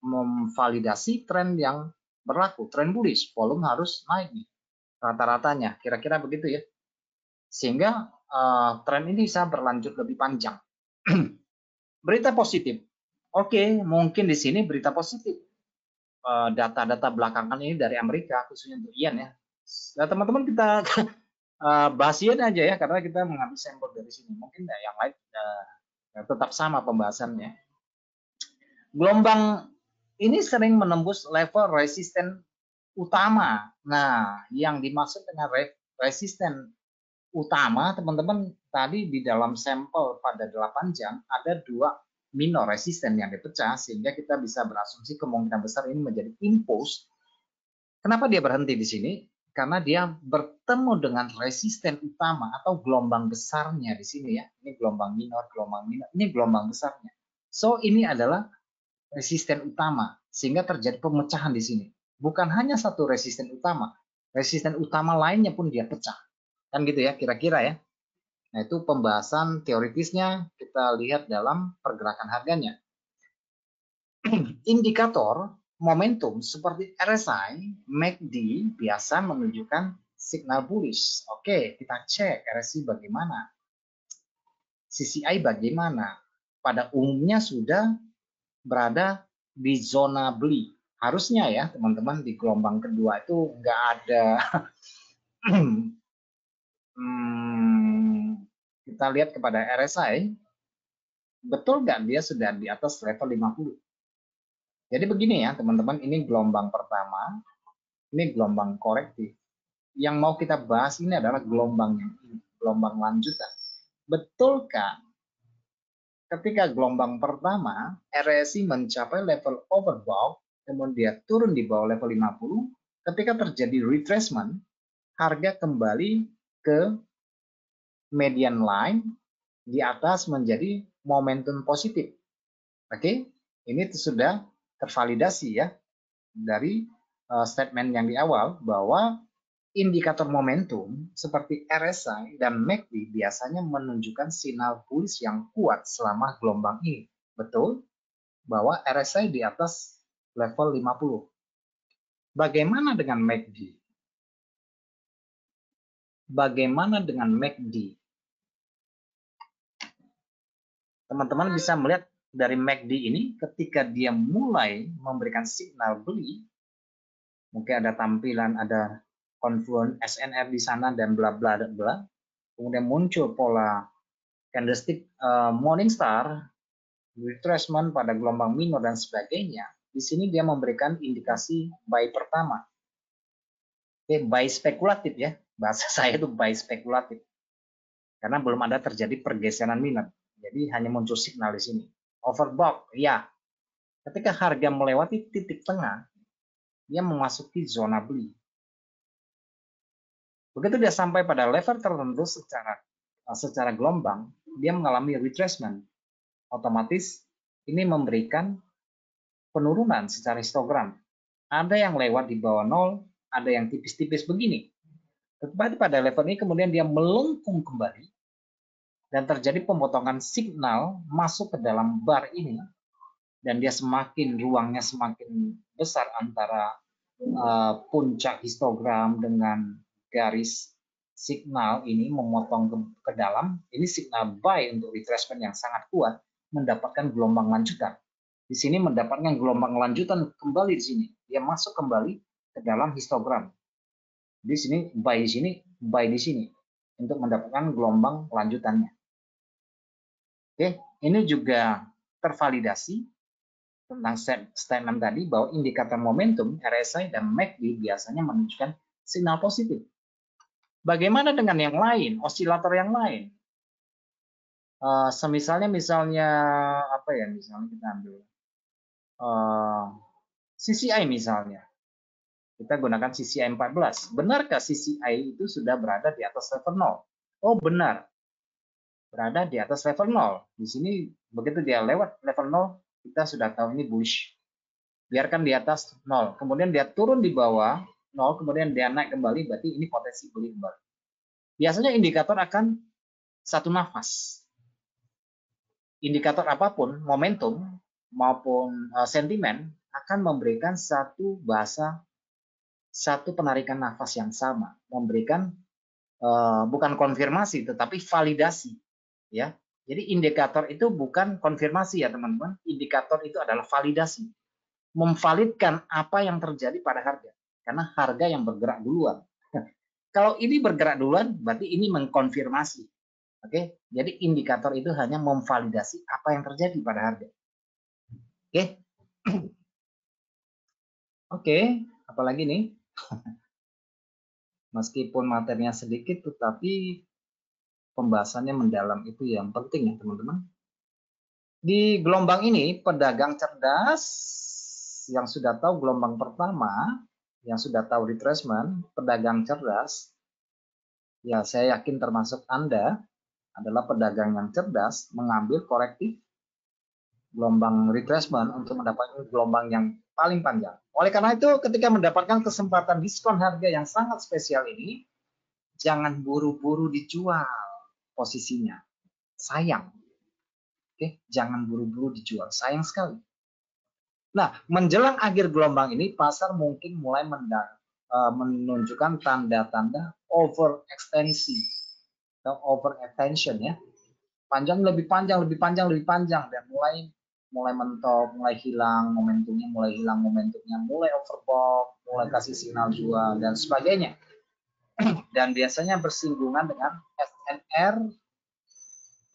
memvalidasi tren yang berlaku, tren bullish. Volume harus naik nih, rata-ratanya, kira-kira begitu ya. Sehingga tren ini bisa berlanjut lebih panjang. Berita positif. Oke, mungkin di sini berita positif. Data-data belakangan ini dari Amerika, khususnya untuk yen ya. Nah, teman-teman kita bahas yen aja ya, karena kita mengambil sampel dari sini. Mungkin yang lain tetap sama pembahasannya. Gelombang ini sering menembus level resisten utama. Nah, yang dimaksud dengan resisten utama, teman-teman, tadi di dalam sampel pada 8 jam ada 2 minor resisten yang dipecah, sehingga kita bisa berasumsi kemungkinan besar ini menjadi impulse. Kenapa dia berhenti di sini? Karena dia bertemu dengan resisten utama atau gelombang besarnya di sini ya. Ini gelombang minor, ini gelombang besarnya. So, ini adalah resisten utama, sehingga terjadi pemecahan di sini. Bukan hanya satu resisten utama lainnya pun dia pecah. Kan gitu ya, kira-kira ya. Nah, itu pembahasan teoritisnya, kita lihat dalam pergerakan harganya. Indikator momentum seperti RSI, MACD biasa menunjukkan signal bullish. Oke, kita cek RSI bagaimana. CCI bagaimana. Pada umumnya sudah berada di zona beli. Harusnya ya teman-teman, di gelombang kedua itu nggak ada kita lihat kepada RSI, betul nggak dia sudah di atas level 50. Jadi begini ya teman-teman, ini gelombang pertama, ini gelombang korektif. Yang mau kita bahas ini adalah gelombang yang ini, gelombang lanjutan. Betulkah ketika gelombang pertama RSI mencapai level overbought, kemudian turun di bawah level 50, ketika terjadi retracement, harga kembali ke median line di atas menjadi momentum positif. Oke, ini sudah tervalidasi ya dari statement yang di awal bahwa indikator momentum seperti RSI dan MACD biasanya menunjukkan sinyal bullish yang kuat selama gelombang ini. Betul bahwa RSI di atas level 50. Bagaimana dengan MACD? Bagaimana dengan MACD? Teman-teman bisa melihat dari MACD ini ketika dia mulai memberikan signal beli, mungkin ada tampilan, ada confluence SNR di sana dan bla bla bla. Kemudian muncul pola candlestick Morningstar, retracement pada gelombang minor dan sebagainya. Di sini dia memberikan indikasi buy pertama. Oke, buy spekulatif ya. Bahasa saya itu buy spekulatif. Karena belum ada terjadi pergeseran minor. Jadi hanya muncul signal di sini. Overbought, ya. Ketika harga melewati titik tengah, dia memasuki zona beli. Begitu dia sampai pada level tertentu secara gelombang, dia mengalami retracement. Otomatis ini memberikan penurunan secara histogram. Ada yang lewat di bawah 0, ada yang tipis-tipis begini. Tetapi pada level ini kemudian dia melengkung kembali dan terjadi pemotongan signal masuk ke dalam bar ini, dan dia ruangnya semakin besar antara puncak histogram dengan garis signal ini memotong ke dalam. Ini signal buy untuk retracement yang sangat kuat, mendapatkan gelombang lanjutan. Di sini mendapatkan gelombang lanjutan kembali di sini. Dia masuk kembali ke dalam histogram. Di sini buy di sini, buy di sini untuk mendapatkan gelombang lanjutannya. Oke, ini juga tervalidasi tentang statement tadi bahwa indikator momentum RSI dan MACD biasanya menunjukkan sinyal positif. Bagaimana dengan yang lain, osilator yang lain? Misalnya apa ya? Misalnya kita ambil CCI misalnya. Kita gunakan CCI 14. Benarkah CCI itu sudah berada di atas level 0? Oh, benar. Berada di atas level 0. Di sini begitu dia lewat level 0, kita sudah tahu ini bullish. Biarkan di atas 0. Kemudian dia turun di bawah 0, kemudian dia naik kembali, berarti ini potensi beli kembali. Biasanya indikator akan satu nafas. Indikator apapun, momentum maupun sentimen akan memberikan satu bahasa, satu penarikan nafas yang sama, memberikan bukan konfirmasi tetapi validasi, ya. Jadi indikator itu bukan konfirmasi ya teman-teman, indikator itu adalah validasi, memvalidkan apa yang terjadi pada harga, karena harga yang bergerak duluan. Kalau ini bergerak duluan, berarti ini mengkonfirmasi. Oke, jadi indikator itu hanya memvalidasi apa yang terjadi pada harga. Oke, oke, apalagi nih? Meskipun materinya sedikit, tetapi pembahasannya mendalam, itu yang penting ya teman-teman. Di gelombang ini, pedagang cerdas yang sudah tahu gelombang pertama, yang sudah tahu retracement, pedagang cerdas, ya saya yakin termasuk Anda, adalah pedagang yang cerdas mengambil korektif gelombang retracement untuk mendapatkan gelombang yang paling panjang. Oleh karena itu, ketika mendapatkan kesempatan diskon harga yang sangat spesial ini, jangan buru-buru dijual posisinya. Sayang. Oke, jangan buru-buru dijual. Sayang sekali. Nah, menjelang akhir gelombang ini, pasar mungkin mulai menunjukkan tanda-tanda overextensi atau overextension ya. Panjang lebih panjang, lebih panjang, lebih panjang, dan mulai mentok, mulai hilang momentumnya, mulai overbought, mulai kasih sinyal jual dan sebagainya. Dan biasanya bersinggungan dengan SNR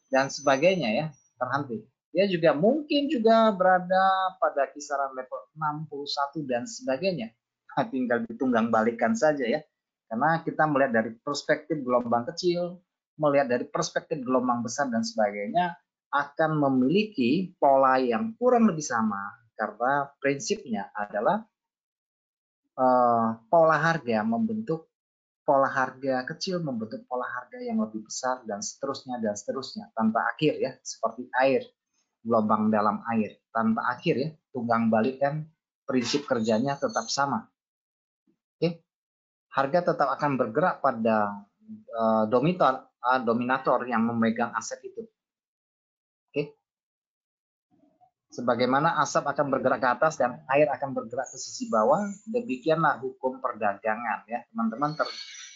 dan sebagainya ya, terhenti. Dia juga mungkin juga berada pada kisaran level 61 dan sebagainya. Tinggal ditunggang balikan saja ya. Karena kita melihat dari perspektif gelombang kecil, melihat dari perspektif gelombang besar dan sebagainya, akan memiliki pola yang kurang lebih sama. Karena prinsipnya adalah pola harga membentuk pola harga kecil membentuk pola harga yang lebih besar dan seterusnya tanpa akhir ya, seperti air, gelombang dalam air tanpa akhir ya, tunggang balik kan prinsip kerjanya tetap sama. Oke, harga tetap akan bergerak pada dominator yang memegang aset itu. Oke, sebagaimana asap akan bergerak ke atas dan air akan bergerak ke sisi bawah, demikianlah hukum perdagangan ya teman-teman,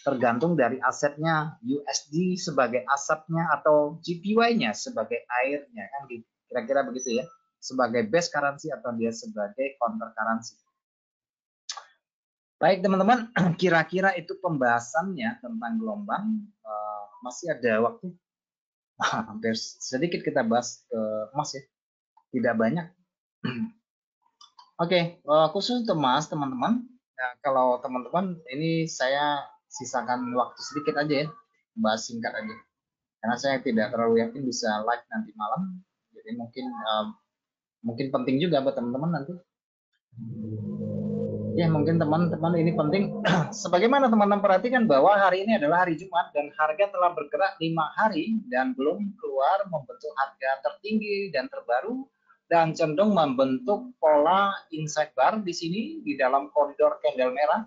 tergantung dari asetnya, USD sebagai asapnya atau GPY-nya sebagai airnya kan, kira-kira begitu ya, sebagai base currency atau dia sebagai counter currency. Baik teman-teman, kira-kira itu pembahasannya tentang gelombang. Masih ada waktu, hampir sedikit kita bahas ke emas ya, tidak banyak. Oke, khusus untuk emas teman-teman. Nah, kalau teman-teman ini saya sisakan waktu sedikit aja ya, bahas singkat aja. Karena saya tidak terlalu yakin bisa live nanti malam. Jadi mungkin penting juga buat teman-teman nanti. Ya, mungkin teman-teman ini penting. Sebagaimana teman-teman perhatikan bahwa hari ini adalah hari Jumat dan harga telah bergerak 5 hari dan belum keluar membentuk harga tertinggi dan terbaru dan cenderung membentuk pola inside bar di sini di dalam koridor candle merah.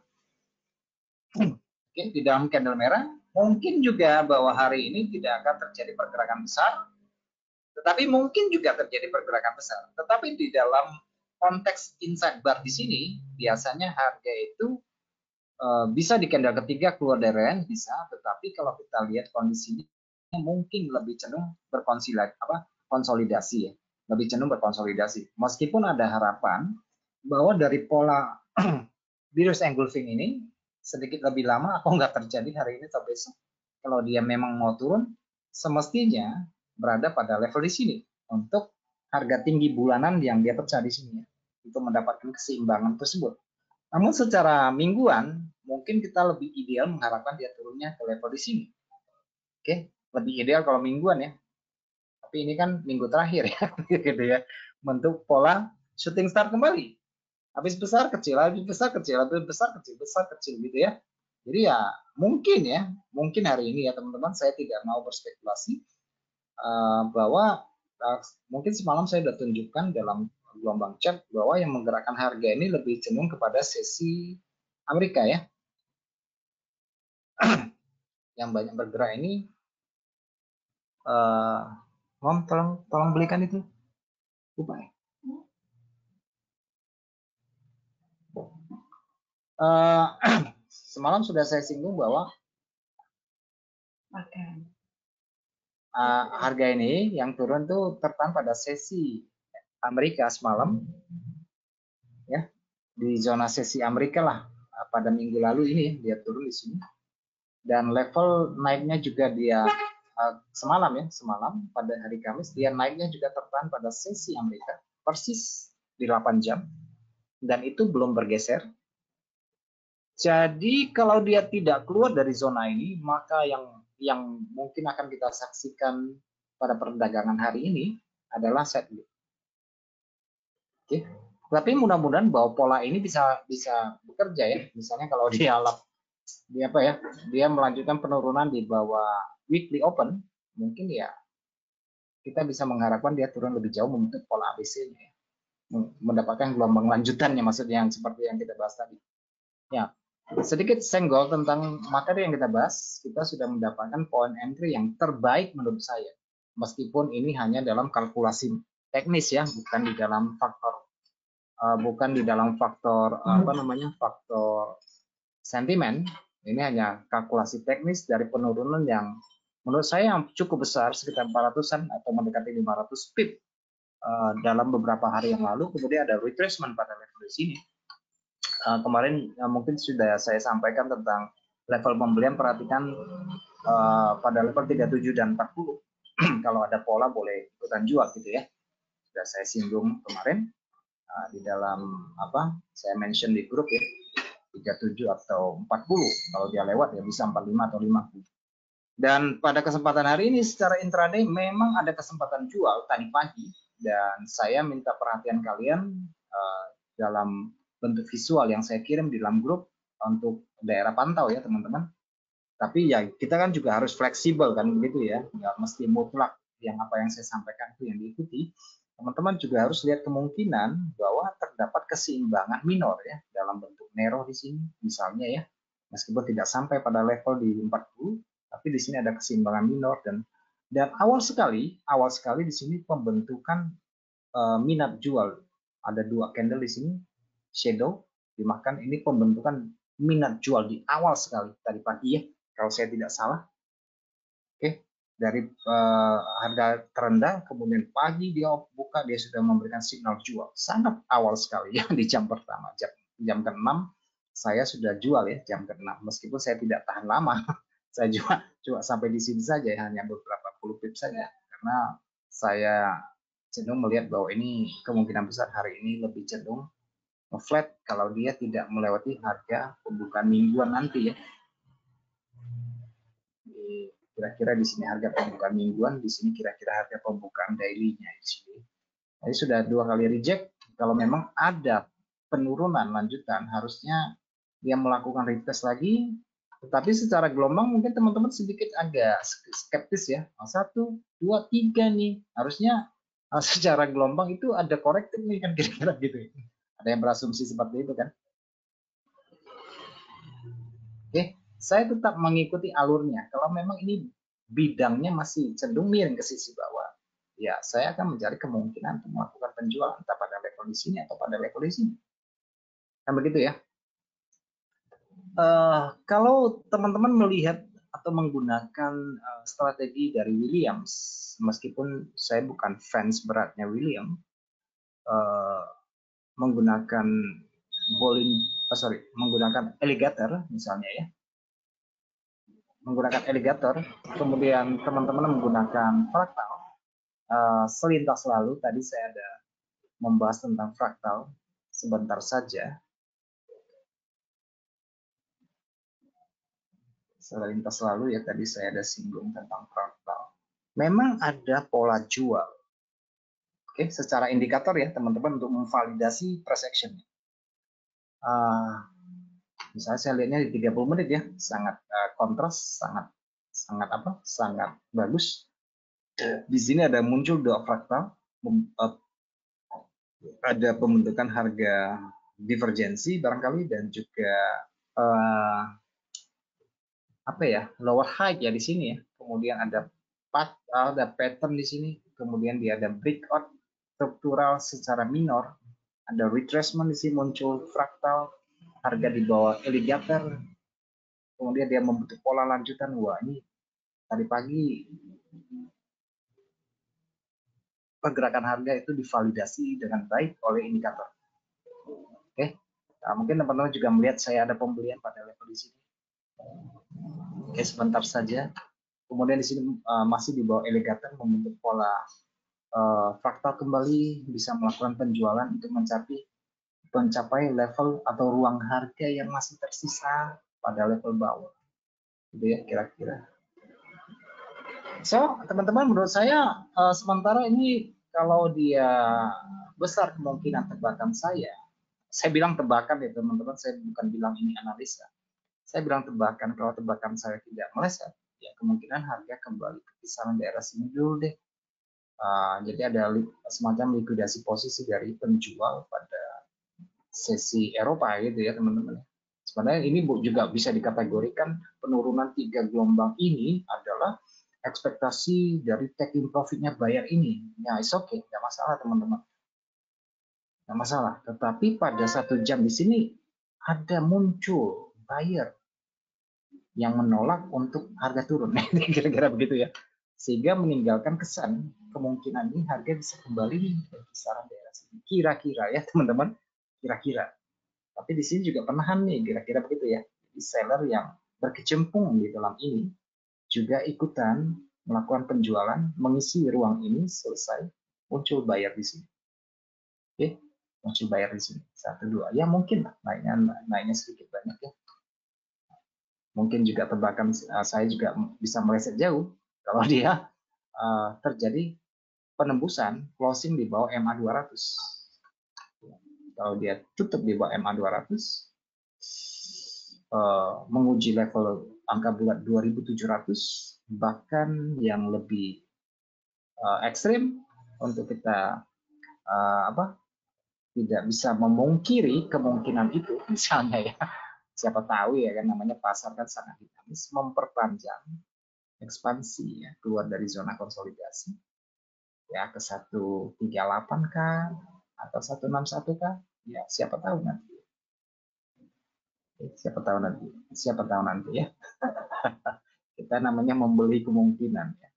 Oke, di dalam candle merah. Mungkin juga bahwa hari ini tidak akan terjadi pergerakan besar, tetapi mungkin juga terjadi pergerakan besar. Tetapi di dalam konteks inside bar di sini, biasanya harga itu bisa di candle ketiga keluar dari range, bisa. Tetapi kalau kita lihat kondisinya mungkin lebih cenderung konsolidasi ya. Lebih cenderung berkonsolidasi. Meskipun ada harapan bahwa dari pola bearish engulfing ini sedikit lebih lama atau nggak terjadi hari ini atau besok. Kalau dia memang mau turun, semestinya berada pada level di sini untuk harga tinggi bulanan yang dia pecah di sini ya, untuk mendapatkan keseimbangan tersebut. Namun secara mingguan mungkin kita lebih ideal mengharapkan dia turunnya ke level di sini. Oke, lebih ideal kalau mingguan ya. Tapi ini kan minggu terakhir ya, gitu ya. Bentuk pola shooting star kembali. Habis besar kecil, habis besar kecil, habis besar kecil gitu ya. Jadi ya mungkin hari ini ya teman-teman, saya tidak mau berspekulasi bahwa mungkin semalam saya sudah tunjukkan dalam gelombang chart bahwa yang menggerakkan harga ini lebih cenderung kepada sesi Amerika ya. Yang banyak bergerak ini, Om tolong belikan itu. Lupa ya. Semalam sudah saya singgung bahwa harga ini yang turun tuh tertahan pada sesi Amerika semalam ya, di zona sesi Amerika lah pada minggu lalu ini dia turun di sini, dan level naiknya juga dia semalam pada hari Kamis dia naiknya juga tertahan pada sesi Amerika persis di 8 jam dan itu belum bergeser. Jadi kalau dia tidak keluar dari zona ini, maka yang mungkin akan kita saksikan pada perdagangan hari ini adalah sideways. Oke. Tapi mudah-mudahan bahwa pola ini bisa bekerja ya. Misalnya kalau dia dia melanjutkan penurunan di bawah weekly open, mungkin ya kita bisa mengharapkan dia turun lebih jauh membentuk pola ABC-nya ya. Mendapatkan gelombang lanjutannya, maksudnya yang seperti yang kita bahas tadi. Ya, sedikit senggol tentang materi yang kita bahas, kita sudah mendapatkan point entry yang terbaik menurut saya. Meskipun ini hanya dalam kalkulasi teknis ya, bukan di dalam faktor faktor sentimen. Ini hanya kalkulasi teknis dari penurunan yang menurut saya yang cukup besar, sekitar 400-an atau mendekati 500 pip dalam beberapa hari yang lalu. Kemudian ada retracement pada level di sini. Kemarin mungkin sudah saya sampaikan tentang level pembelian, perhatikan pada level 37 dan 40 kalau ada pola boleh ikutan jual gitu ya. Sudah saya singgung kemarin di dalam saya mention di grup ya, 37 atau 40 kalau dia lewat ya bisa 45 atau 50. Dan pada kesempatan hari ini secara intraday memang ada kesempatan jual tadi pagi, dan saya minta perhatian kalian dalam bentuk visual yang saya kirim di dalam grup untuk daerah pantau ya teman-teman. Tapi ya kita kan juga harus fleksibel kan begitu ya, nggak mesti mutlak yang apa yang saya sampaikan itu yang diikuti. Teman-teman juga harus lihat kemungkinan bahwa terdapat keseimbangan minor ya dalam bentuk Nero di sini misalnya ya, meskipun tidak sampai pada level di 40, tapi di sini ada keseimbangan minor, dan awal sekali di sini pembentukan minat jual. Ada dua candle di sini shadow dimakan, ini pembentukan minat jual di awal sekali tadi pagi ya kalau saya tidak salah. Oke, dari harga terendah kemudian pagi dia buka, dia sudah memberikan signal jual sangat awal sekali ya di jam pertama, jam ke-6 saya sudah jual ya, jam ke-6 meskipun saya tidak tahan lama. Saya cuma sampai di sini saja ya, hanya beberapa puluh pip saja karena saya cenderung melihat bahwa ini kemungkinan besar hari ini lebih cenderung flat kalau dia tidak melewati harga pembukaan mingguan nanti ya. Kira-kira di sini harga pembukaan mingguan, di sini kira-kira harga pembukaan daily-nya di sini. Jadi sudah 2 kali reject. Kalau memang ada penurunan lanjutan, harusnya dia melakukan retest lagi. Tetapi secara gelombang mungkin teman-teman sedikit agak skeptis ya. 1, 2, 3 nih. Harusnya secara gelombang itu ada korektif nih kan kira-kira gitu. Ada yang berasumsi seperti itu kan. Oke, saya tetap mengikuti alurnya. Kalau memang ini bidangnya masih cenderung miring ke sisi bawah, ya saya akan mencari kemungkinan untuk melakukan penjualan entah pada level di sini atau pada level di sini. Kan begitu ya. Kalau teman-teman melihat atau menggunakan strategi dari Williams, meskipun saya bukan fans beratnya Williams, menggunakan menggunakan alligator misalnya ya, menggunakan alligator, kemudian teman-teman menggunakan fraktal. Selintas lalu tadi saya ada membahas tentang fraktal sebentar saja. Selintas lalu ya tadi saya ada singgung tentang fraktal. Memang ada pola jual. Oke, secara indikator ya teman-teman untuk memvalidasi price action. Misalnya saya lihatnya di 30 menit ya, sangat kontras, sangat bagus. Di sini ada muncul dua fraktal, ada pembentukan harga divergensi barangkali, dan juga lower high ya di sini ya. Kemudian ada pattern di sini, kemudian dia ada breakout struktural secara minor, ada retracement di sini, muncul fraktal harga di bawah alligator, kemudian dia membentuk pola lanjutan. Wah, ini tadi pagi pergerakan harga itu divalidasi dengan baik oleh indikator. Oke, nah, mungkin teman-teman juga melihat saya ada pembelian pada level di sini. Oke, sebentar saja. Kemudian di sini masih di bawah alligator membentuk pola fraktal kembali, bisa melakukan penjualan untuk mencapai level atau ruang harga yang masih tersisa pada level bawah. Gitu ya kira-kira. So, teman-teman, menurut saya sementara ini kalau dia besar kemungkinan tebakan saya bilang tebakan ya teman-teman, saya bukan bilang ini analisa. Saya bilang tebakan, kalau tebakan saya tidak meleset, ya kemungkinan harga kembali ke kisaran daerah sini dulu deh. Jadi ada semacam likuidasi posisi dari penjual pada sesi Eropa gitu ya teman-teman. Sebenarnya ini juga bisa dikategorikan penurunan 3 gelombang ini adalah ekspektasi dari taking profitnya buyer ini. Ya, it's okay, nggak masalah teman-teman. Nggak masalah. Tetapi pada 1 jam di sini ada muncul buyer yang menolak untuk harga turun. Kira-kira begitu ya. Sehingga meninggalkan kesan kemungkinan ini harga bisa kembali ke kisaran daerah sini. Kira-kira ya teman-teman. Kira-kira. Tapi di sini juga penahan nih, kira-kira begitu ya. Jadi seller yang berkecimpung di dalam ini juga ikutan melakukan penjualan, mengisi ruang ini selesai, muncul buyer di sini. Oke, muncul buyer di sini. 1, 2. Ya mungkin lah, naiknya sedikit banyak ya. Mungkin juga tebakan saya juga bisa meleset jauh kalau dia terjadi penembusan closing di bawah MA 200. Kalau dia tutup di bawah MA 200, menguji level angka bulat 2700, bahkan yang lebih ekstrim untuk kita tidak bisa memungkiri kemungkinan itu, misalnya ya, siapa tahu ya kan, namanya pasar kan sangat dinamis, memperpanjang ekspansi ya, keluar dari zona konsolidasi ya ke 138 kah atau 161 kah, ya siapa tahu nanti. Siapa tahu nanti ya. Kita namanya membeli kemungkinan ya.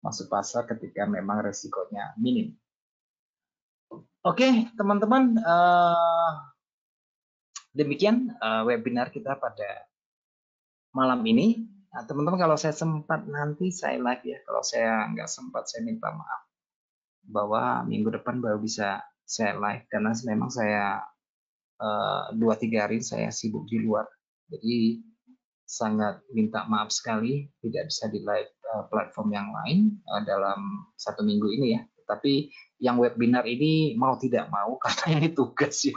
Masuk pasar ketika memang resikonya minim. Oke, teman-teman, demikian webinar kita pada malam ini. Nah, teman-teman, kalau saya sempat nanti saya live ya. Kalau saya nggak sempat, saya minta maaf bahwa minggu depan baru bisa saya live karena memang saya 2-3 hari saya sibuk di luar. Jadi sangat minta maaf sekali tidak bisa di live platform yang lain dalam 1 minggu ini ya. Tapi yang webinar ini mau tidak mau karena ini tugas ya.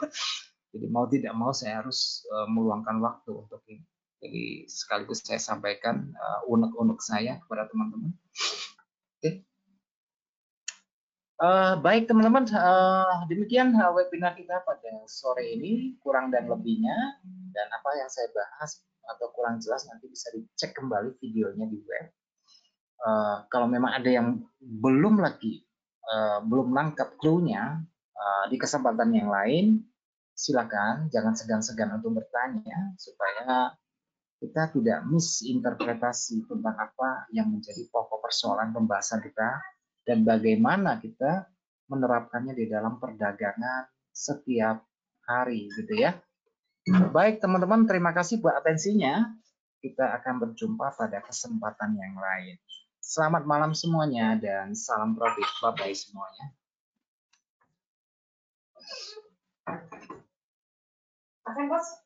Jadi mau tidak mau saya harus meluangkan waktu untuk ini. Jadi sekaligus saya sampaikan unek-unek saya kepada teman-teman. Oke. Baik teman-teman, demikian webinar kita pada sore ini, kurang dan lebihnya, dan apa yang saya bahas atau kurang jelas nanti bisa dicek kembali videonya di web. Kalau memang ada yang belum nangkap clue-nya di kesempatan yang lain, silakan jangan segan-segan untuk bertanya supaya kita tidak misinterpretasi tentang apa yang menjadi pokok persoalan pembahasan kita dan bagaimana kita menerapkannya di dalam perdagangan setiap hari gitu ya. Baik teman-teman, terima kasih buat atensinya. Kita akan berjumpa pada kesempatan yang lain. Selamat malam semuanya dan salam profit. Bye-bye semuanya. Bos.